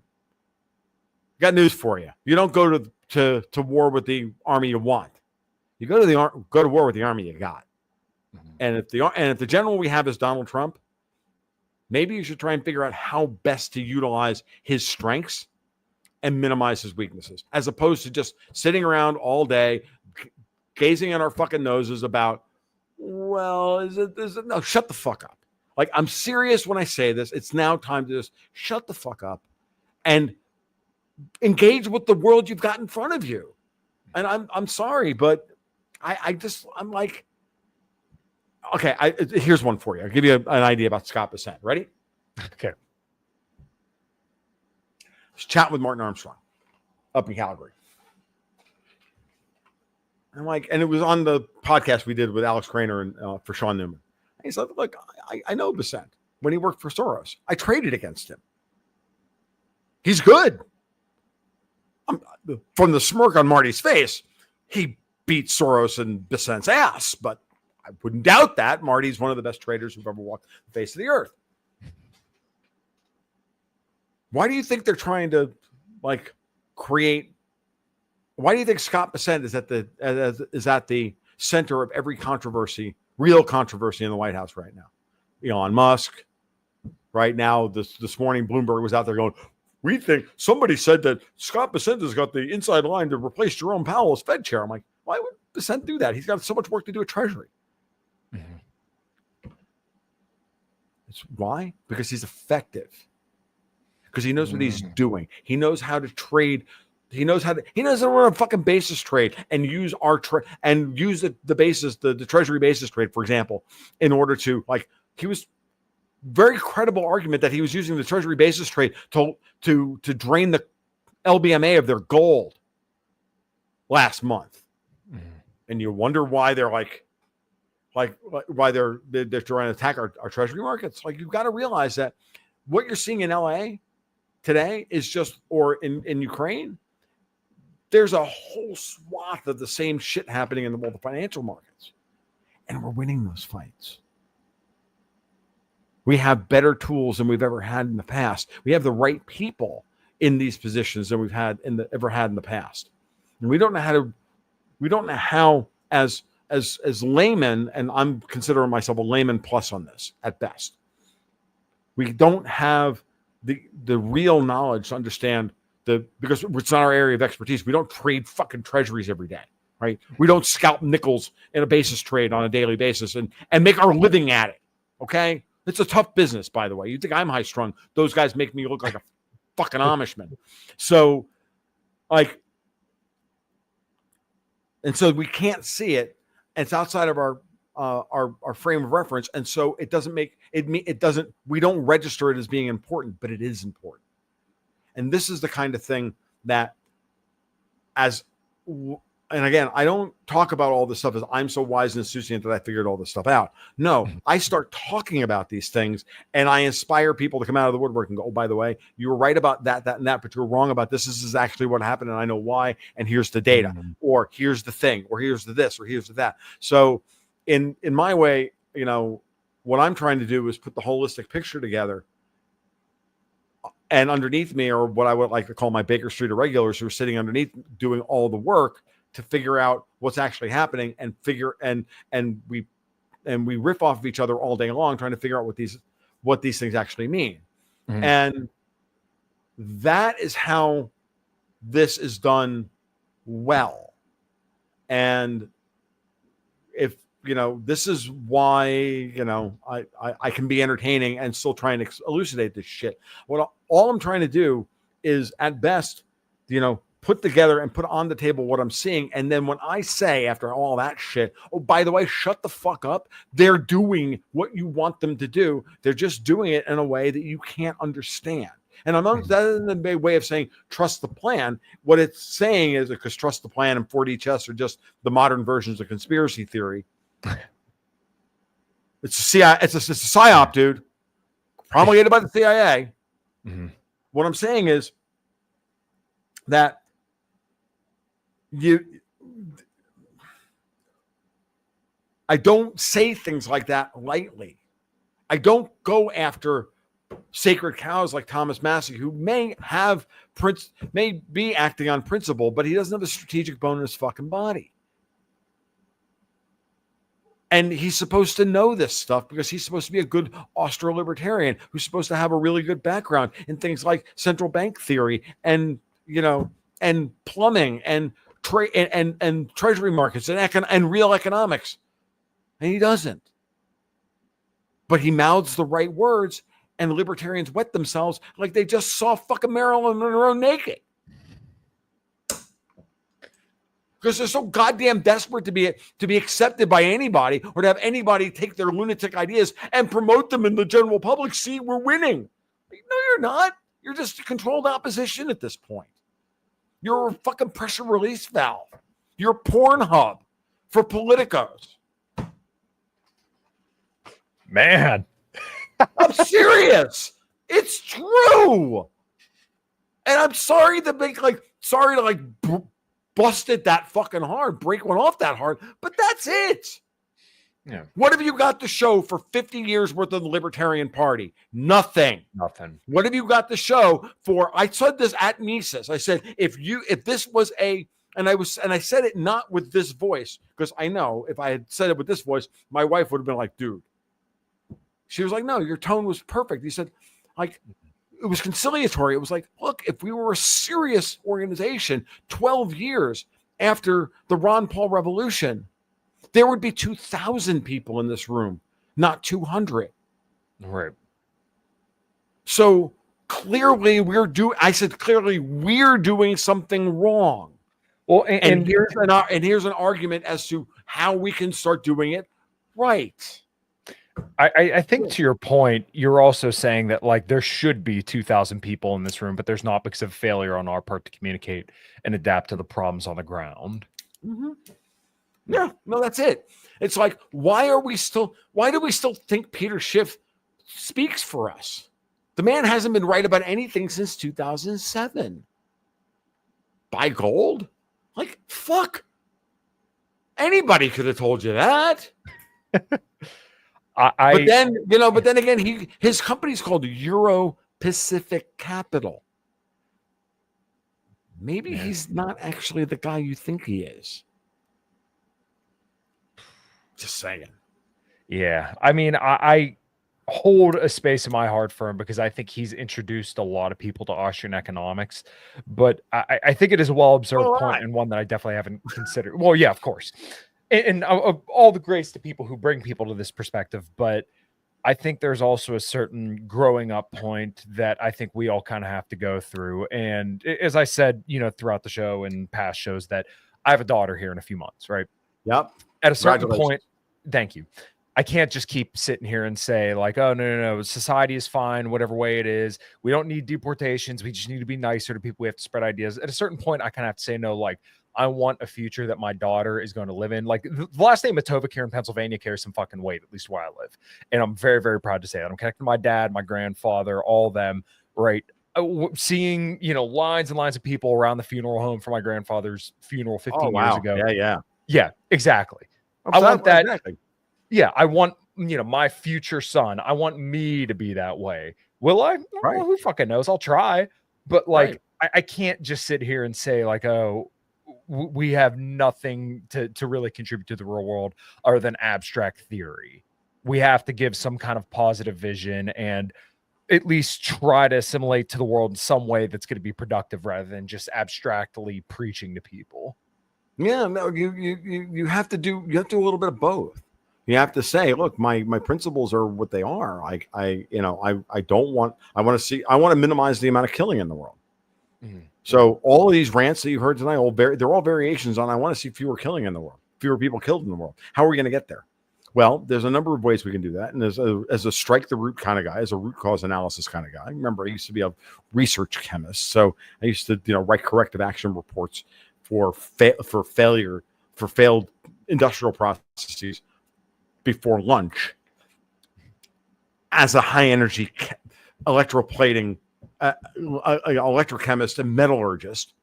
Got news for you. You don't go to war with the army you want. You go to war with the army you got. Mm-hmm. And if the general we have is Donald Trump, maybe you should try and figure out how best to utilize his strengths and minimize his weaknesses, as opposed to just sitting around all day, gazing at our fucking noses about, well, is it no, shut the fuck up. Like, I'm serious when I say this. It's now time to just shut the fuck up and engage with the world you've got in front of you. And I'm sorry, but I'm like, okay, here's one for you. I'll give you an idea about Scott Bessent. Ready? Okay. I was chatting with Martin Armstrong up in Calgary. And it was on the podcast we did with Alex Craner and for Sean Newman. And he said, look, I know Bessent when he worked for Soros. I traded against him. He's good. From the smirk on Marty's face, he beat Soros and Bessent's ass, but I wouldn't doubt that. Marty's one of the best traders who've ever walked the face of the earth. Why do you think they're trying to like create? Why do you think Scott Bessent is at the center of every controversy, real controversy in the White House right now? Elon Musk, right now, this morning, Bloomberg was out there going, we think somebody said that Scott Bessent has got the inside line to replace Jerome Powell as Fed chair. I'm like, why would Bessent do that? He's got so much work to do at Treasury. Mm-hmm. It's why? Because he's effective. Because he knows what he's doing. He knows how to trade. He knows how to run a fucking basis trade and use use the basis, the Treasury basis trade, for example, in order to, like, he was very credible argument that he was using the Treasury basis trade to drain the LBMA of their gold last month. Mm-hmm. And you wonder why they're why they're trying to attack our Treasury markets. Like, you've got to realize that what you're seeing in LA today is just, or in Ukraine, there's a whole swath of the same shit happening in the world of financial markets. And we're winning those fights. We have better tools than we've ever had in the past. We have the right people in these positions than we've had ever had in the past. And we don't know how as laymen, and I'm considering myself a layman plus on this at best. We don't have the real knowledge to understand because it's not our area of expertise. We don't trade fucking treasuries every day, right? We don't scalp nickels in a basis trade on a daily basis and make our living at it. Okay. It's a tough business, by the way. You think I'm high strung. Those guys make me look like a fucking Amishmen. So, like, and so we can't see it. It's outside of our frame of reference, and so it doesn't make it. It doesn't. We don't register it as being important, but it is important. And this is the kind of thing that, and again, I don't talk about all this stuff as I'm so wise and insouciant that I figured all this stuff out. No, I start talking about these things and I inspire people to come out of the woodwork and go, oh, by the way, you were right about that, and that, but you were wrong about this. This is actually what happened. And I know why. And here's the data, or here's the thing, or here's the this, or here's the that. So in my way, you know, what I'm trying to do is put the holistic picture together. And underneath me are what I would like to call my Baker Street irregulars, who are sitting underneath doing all the work to figure out what's actually happening and we riff off of each other all day long trying to figure out what these things actually mean. And that is how this is done well. And if you know, this is why, you know, I can be entertaining and still trying to elucidate this shit. All I'm trying to do is at best, you know, put together and put on the table what I'm seeing. And then when I say after all that shit, oh, by the way, shut the fuck up. They're doing what you want them to do. They're just doing it in a way that you can't understand. And I'm not, that isn't a way of saying trust the plan. What it's saying is, because trust the plan and 4D chess are just the modern versions of conspiracy theory. It's a CIA, it's a psyop, dude. Promulgated by the CIA. What I'm saying is that I don't say things like that lightly. I don't go after sacred cows like Thomas Massey, who may be acting on principle, but he doesn't have a strategic bone in his fucking body. And he's supposed to know this stuff because he's supposed to be a good Austro-libertarian who's supposed to have a really good background in things like central bank theory and, you know, and plumbing and trade and treasury markets and real economics. And he doesn't. But he mouths the right words, and libertarians wet themselves like they just saw fucking Marilyn Monroe naked. Because they're so goddamn desperate to be accepted by anybody, or to have anybody take their lunatic ideas and promote them in the general public. See, we're winning. No, you're not. You're just a controlled opposition at this point. You're a fucking pressure release valve. You're a Pornhub for politicos. Man. I'm serious. It's true. And I'm sorry to bust it that fucking hard, break one off that hard, but that's it. Yeah. What have you got to show for 50 years worth of the Libertarian Party? Nothing. What have you got to show for? I said this at Mises. I said, if this was and I said it not with this voice, because I know if I had said it with this voice, my wife would have been like, dude. She was like, no, your tone was perfect. He said, like, it was conciliatory. It was like, look, if we were a serious organization 12 years after the Ron Paul revolution, there would be 2,000 people in this room, not 200. Right. So clearly we're doing something wrong. Well, and here's an argument as to how we can start doing it right. I think to your point, you're also saying that like there should be 2,000 people in this room, but there's not because of failure on our part to communicate and adapt to the problems on the ground. Yeah, no, that's it. It's like, why do we still think Peter Schiff speaks for us? The man hasn't been right about anything since 2007. Buy gold? Like, fuck. Anybody could have told you that. But then again, his company's called Euro Pacific Capital. Maybe he's not actually the guy you think he is. Just saying. Yeah. I mean, I hold a space in my heart for him because I think he's introduced a lot of people to Austrian economics. But I think it is a well-observed point and one that I definitely haven't considered. Well, yeah, of course. And all the grace to people who bring people to this perspective. But I think there's also a certain growing up point that I think we all kind of have to go through. And as I said, throughout the show and past shows, that I have a daughter here in a few months, right? Yep. At a certain Congratulations. point, thank you. I can't just keep sitting here and say, like, oh, no, society is fine, whatever way it is. We don't need deportations. We just need to be nicer to people. We have to spread ideas. At a certain point, I kind of have to say, no, like, I want a future that my daughter is going to live in. Like, the last name Matovik here in Pennsylvania carries some fucking weight, at least where I live. And I'm very, very proud to say that. I'm connected to my dad, my grandfather, all of them, right? Seeing, lines and lines of people around the funeral home for my grandfather's funeral 15 years Wow. ago. Yeah. Yeah, exactly. I want that. Exactly. Yeah, I want, my future son. I want me to be that way. Will I? Right. Well, who fucking knows? I'll try. But like, Right. I can't just sit here and say like, oh, we have nothing to really contribute to the real world other than abstract theory. We have to give some kind of positive vision and at least try to assimilate to the world in some way that's going to be productive rather than just abstractly preaching to people. Yeah, no, you have to do a little bit of both. You have to say, look, my principles are what they are. I want to minimize the amount of killing in the world. Mm-hmm. So all of these rants that you heard tonight, they're all variations on I want to see fewer killing in the world, fewer people killed in the world. How are we going to get there? Well, there's a number of ways we can do that. And as a strike the root kind of guy, as a root cause analysis kind of guy. Remember, I used to be a research chemist, so I used to write corrective action reports for failed industrial processes before lunch as a high energy electroplating electrochemist and metallurgist.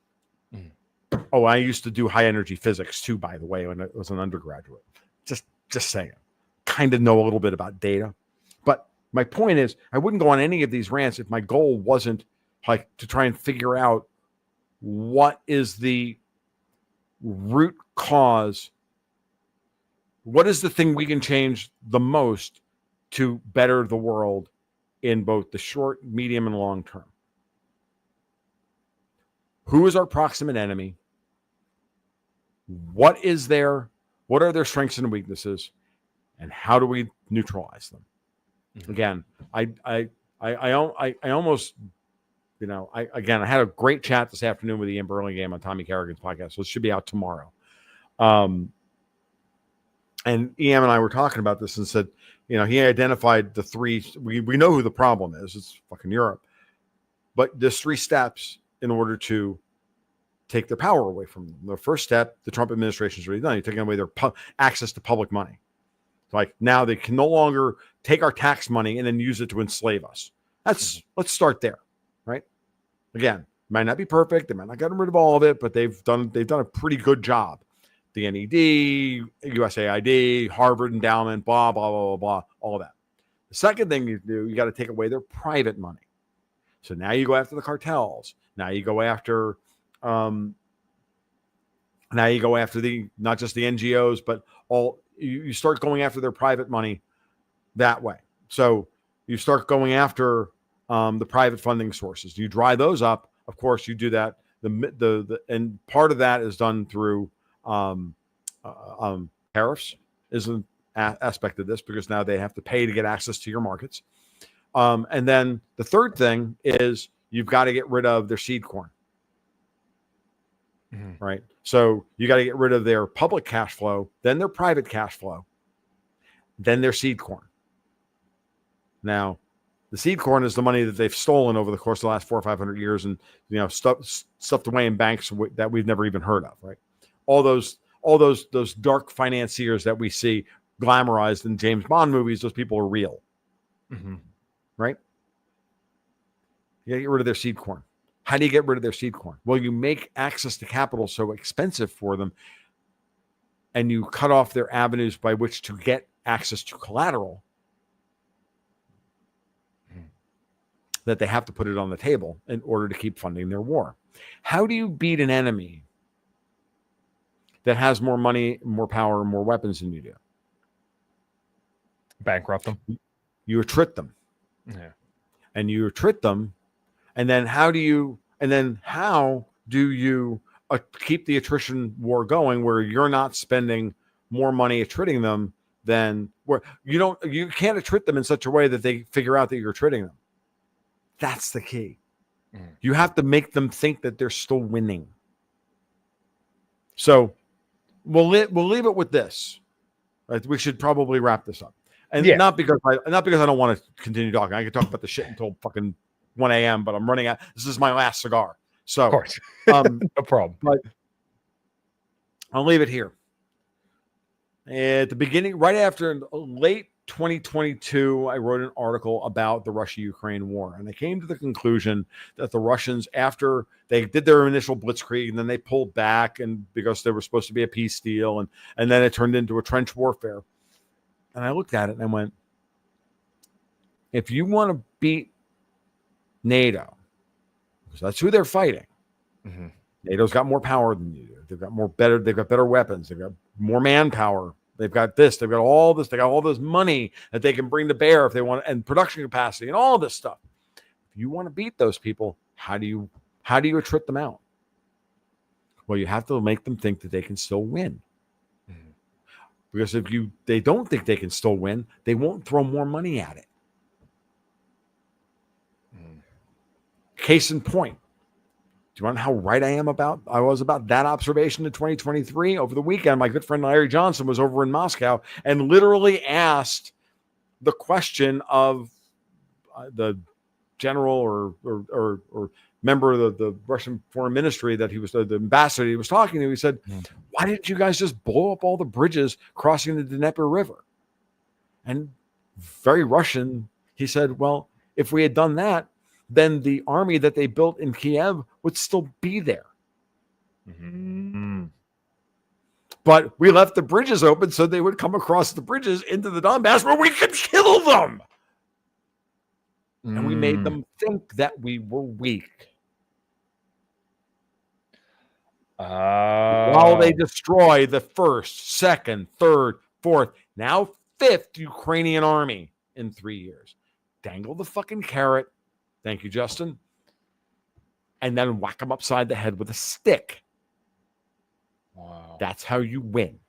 Oh, I used to do high energy physics too, by the way, when I was an undergraduate. Just saying, kind of know a little bit about data. But my point is, I wouldn't go on any of these rants if my goal wasn't like to try and figure out what is the root cause. What is the thing we can change the most to better the world in both the short, medium, and long term? Who is our proximate enemy? What are their strengths and weaknesses? And how do we neutralize them? Mm-hmm. Again, I almost, I had a great chat this afternoon with Ian Burlingame on Tommy Kerrigan's podcast. So it should be out tomorrow. And Ian and I were talking about this and said, he identified the three. We know who the problem is. It's fucking Europe. But there's 3 steps in order to take their power away from them. The first step, the Trump administration's already done. You're taking away their access to public money. Like now they can no longer take our tax money and then use it to enslave us. Let's start there, right? Again, might not be perfect. They might not get rid of all of it, but they've done a pretty good job. The NED, USAID, Harvard endowment, blah, blah, blah, blah, blah, all of that. The second thing you do, you got to take away their private money. So now you go after the cartels. Now you go after not just the NGOs, but you start going after their private money that way. So you start going after the private funding sources. You dry those up. Of course, you do that. And part of that is done through tariffs is an aspect of this, because now they have to pay to get access to your markets. And then the third thing is you've got to get rid of their seed corn. Mm-hmm. Right. So you got to get rid of their public cash flow, then their private cash flow, then their seed corn. Now, the seed corn is the money that they've stolen over the course of the last 400 or 500 years and, stuffed away in banks that we've never even heard of. Right. All those dark financiers that we see glamorized in James Bond movies, those people are real. Mm-hmm. Right. You got to get rid of their seed corn. How do you get rid of their seed corn? Well, you make access to capital so expensive for them, and you cut off their avenues by which to get access to collateral, that they have to put it on the table in order to keep funding their war. How do you beat an enemy that has more money, more power, more weapons than you do? Bankrupt them. You attrit them. Yeah. And you attrit them. And then how do you keep the attrition war going where you're not spending more money attriting them then where you can't attrit them in such a way that they figure out that you're attriting them. That's the key. You have to make them think that they're still winning. So we'll leave it with this. Right? We should probably wrap this up. And not because I don't want to continue talking. I could talk about the shit until fucking 1 a.m., but I'm running out. This is my last cigar. So Of course. no problem. But I'll leave it here. At the beginning, right after late 2022, I wrote an article about the Russia-Ukraine war, and I came to the conclusion that the Russians, after they did their initial blitzkrieg, and then they pulled back, and because there was supposed to be a peace deal, and then it turned into a trench warfare. And I looked at it and I went, if you want to beat NATO, because that's who they're fighting. NATO's got more power than you do. They've got better weapons. They've got more manpower. They've got this. They've got all this. They got all this money that they can bring to bear if they want, and production capacity and all this stuff. If you want to beat those people, how do you attrit them out? Well, you have to make them think that they can still win. Because if they don't think they can still win, they won't throw more money at it. Case in point. Do you want to know how right I was about that observation in 2023? Over the weekend, my good friend Larry Johnson was over in Moscow and literally asked the question of the general or member of the Russian foreign ministry that he was the ambassador he was talking to. He said, why didn't you guys just blow up all the bridges crossing the Dnieper River? And very Russian, he said, well, if we had done that, then the army that they built in Kiev would still be there. But we left the bridges open so they would come across the bridges into the Donbass where we could kill them. And we made them think that we were weak. While they destroy the 1st, 2nd, 3rd, 4th, now 5th Ukrainian army in 3 years. Dangle the fucking carrot. Thank you, Justin. And then whack them upside the head with a stick. Wow. That's how you win.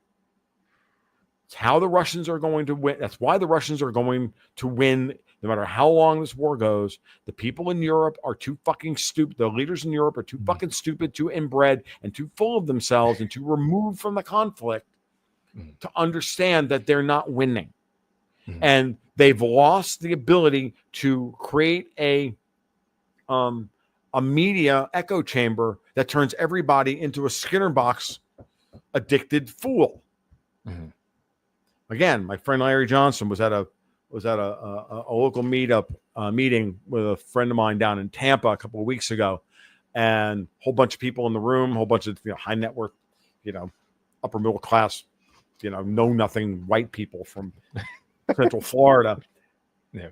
It's how the Russians are going to win. That's why the Russians are going to win no matter how long this war goes. The people in Europe are too fucking stupid. The leaders in Europe are too fucking stupid, too inbred, and too full of themselves and too removed from the conflict to understand that they're not winning. And they've lost the ability to create a media echo chamber that turns everybody into a Skinner box addicted fool. Again, my friend Larry Johnson was at a local meeting with a friend of mine down in Tampa a couple of weeks ago, and a whole bunch of people in the room, a whole bunch of high net worth, upper middle class, know nothing white people from Central Florida. Yeah.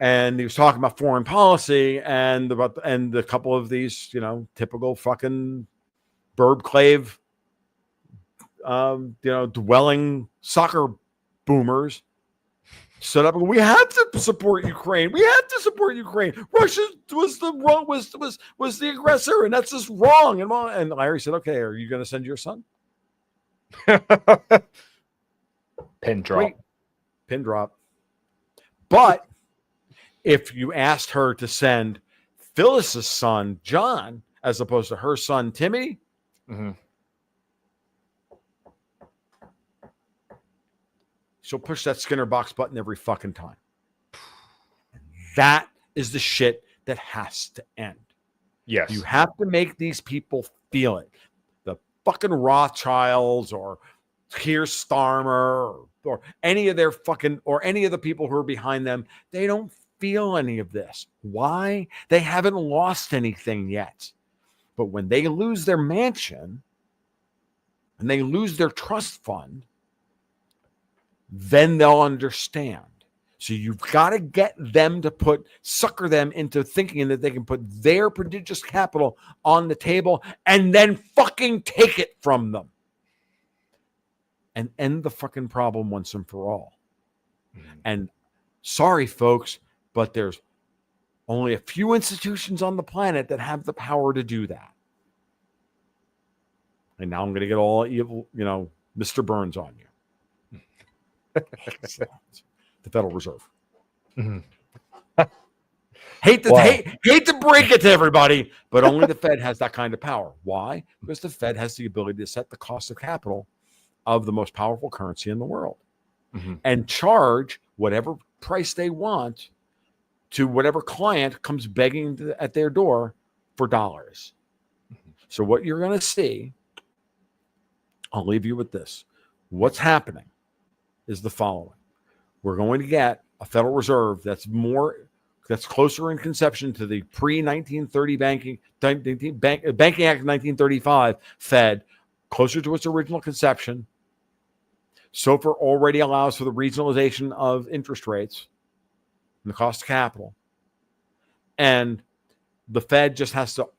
And he was talking about foreign policy and a couple of these, typical fucking burb clave, dwelling soccer boomers stood up and we had to support Ukraine. We had to support Ukraine. Russia was the aggressor, and that's just wrong. And Larry said, "Okay, are you going to send your son?" Pin drop. Pin drop. But if you asked her to send Phyllis's son, John, as opposed to her son, Timmy, she'll push that Skinner box button every fucking time. That is the shit that has to end. Yes. You have to make these people feel it. The fucking Rothschilds or Keir Starmer or any of their fucking, or any of the people who are behind them, they don't feel any of this. Why? They haven't lost anything yet. But when they lose their mansion and they lose their trust fund, then they'll understand. So you've got to get them to sucker them into thinking that they can put their prodigious capital on the table and then fucking take it from them and end the fucking problem once and for all. And sorry, folks, but there's only a few institutions on the planet that have the power to do that. And now I'm going to get all evil, Mr. Burns on you. The Federal Reserve. Mhm. Hate to Wow. hate to break it to everybody, but only the Fed has that kind of power. Why? Because the Fed has the ability to set the cost of capital of the most powerful currency in the world and charge whatever price they want to whatever client comes begging at their door for dollars. So what you're going to see, I'll leave you with this. What's happening is the following. We're going to get a Federal Reserve that's closer in conception to the pre-1930 Banking Act of 1935 Fed, closer to its original conception. SOFR already allows for the regionalization of interest rates and the cost of capital. And the Fed just has to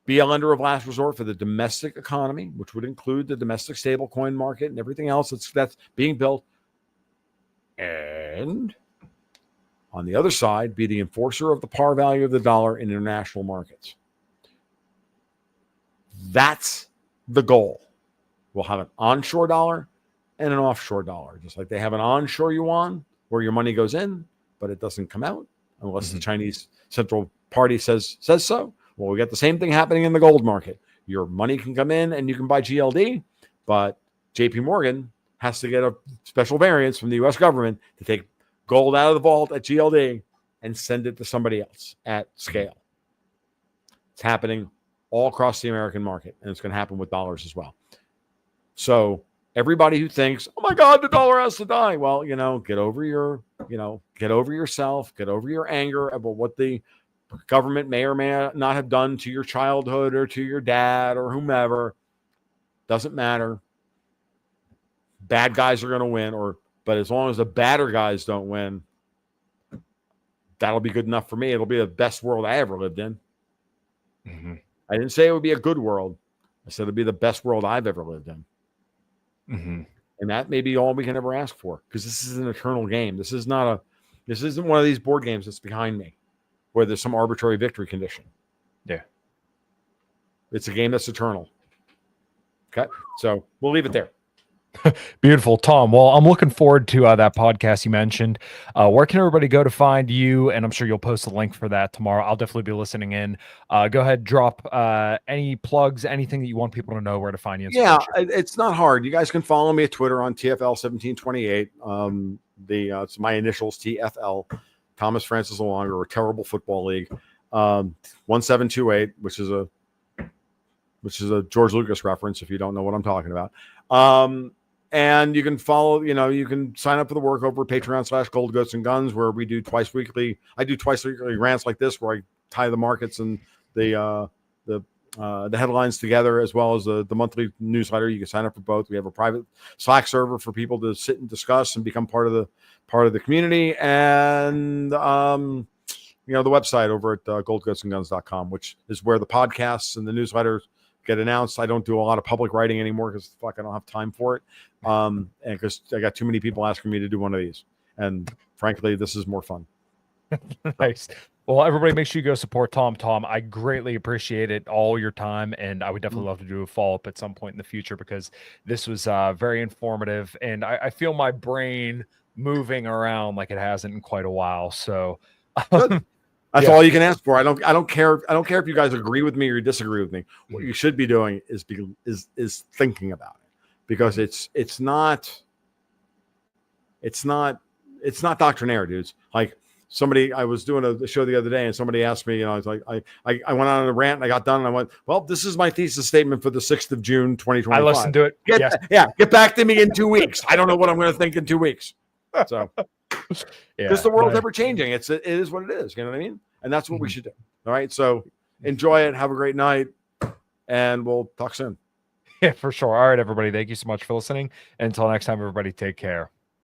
be a lender of last resort for the domestic economy, which would include the domestic stablecoin market and everything else that's being built. And on the other side, be the enforcer of the par value of the dollar in international markets. That's the goal. We'll have an onshore dollar and an offshore dollar, just like they have an onshore yuan where your money goes in, but it doesn't come out unless the Chinese Central Party says so. Well, we got the same thing happening in the gold market. Your money can come in and you can buy GLD, but JP Morgan has to get a special variance from the U.S. government to take gold out of the vault at GLD and send it to somebody else at scale. It's happening all across the American market, and it's going to happen with dollars as well. So everybody who thinks, oh my God, the dollar has to die. Well, get over yourself, get over your anger about what the government may or may not have done to your childhood or to your dad or whomever. Doesn't matter. Bad guys are going to win, but as long as the badder guys don't win, that'll be good enough for me. It'll be the best world I ever lived in. I didn't say it would be a good world. I said it'd be the best world I've ever lived in. And that may be all we can ever ask for, because this is an eternal game. This isn't one of these board games that's behind me where there's some arbitrary victory condition. Yeah. It's a game that's eternal. Okay. So we'll leave it there. Beautiful, Tom. Well, I'm looking forward to that podcast you mentioned. Where can everybody go to find you? And I'm sure you'll post a link for that tomorrow. I'll definitely be listening in. Go ahead, drop any plugs, anything that you want people to know where to find you. Yeah, it's not hard. You guys can follow me at Twitter on TFL1728. It's my initials, TFL, Thomas Francis Luongo, or Terrible Football League, 1728, which is a George Lucas reference if you don't know what I'm talking about. And you can follow, you can sign up for the work over at Patreon/Gold Goats and Guns, where we do twice weekly. I do twice weekly rants like this, where I tie the markets and the headlines together, as well as the monthly newsletter. You can sign up for both. We have a private Slack server for people to sit and discuss and become part of the community. And the website over at goldgoatsandguns.com, which is where the podcasts and the newsletters get announced. I don't do a lot of public writing anymore because I don't have time for it. And because I got too many people asking me to do one of these. And frankly, this is more fun. Nice. Well, everybody, make sure you go support Tom. Tom, I greatly appreciate it, all your time, and I would definitely love to do a follow-up at some point in the future, because this was very informative, and I feel my brain moving around like it hasn't in quite a while. So that's all you can ask for. I don't care if you guys agree with me or disagree with me. What you should be doing is thinking about it, because it's not doctrinaire, dudes. Like, I was doing a show the other day, and somebody asked me, I was like, I went on a rant, and I got done, and I went, well, this is my thesis statement for the 6th of June, 2025. I listened to it. Get back to me in 2 weeks. I don't know what I'm going to think in 2 weeks. So, because the world's ever changing. It is what it is. You know what I mean? And that's what we should do. All right. So enjoy it. Have a great night, and we'll talk soon. Yeah, for sure. All right, everybody. Thank you so much for listening. Until next time, everybody, take care.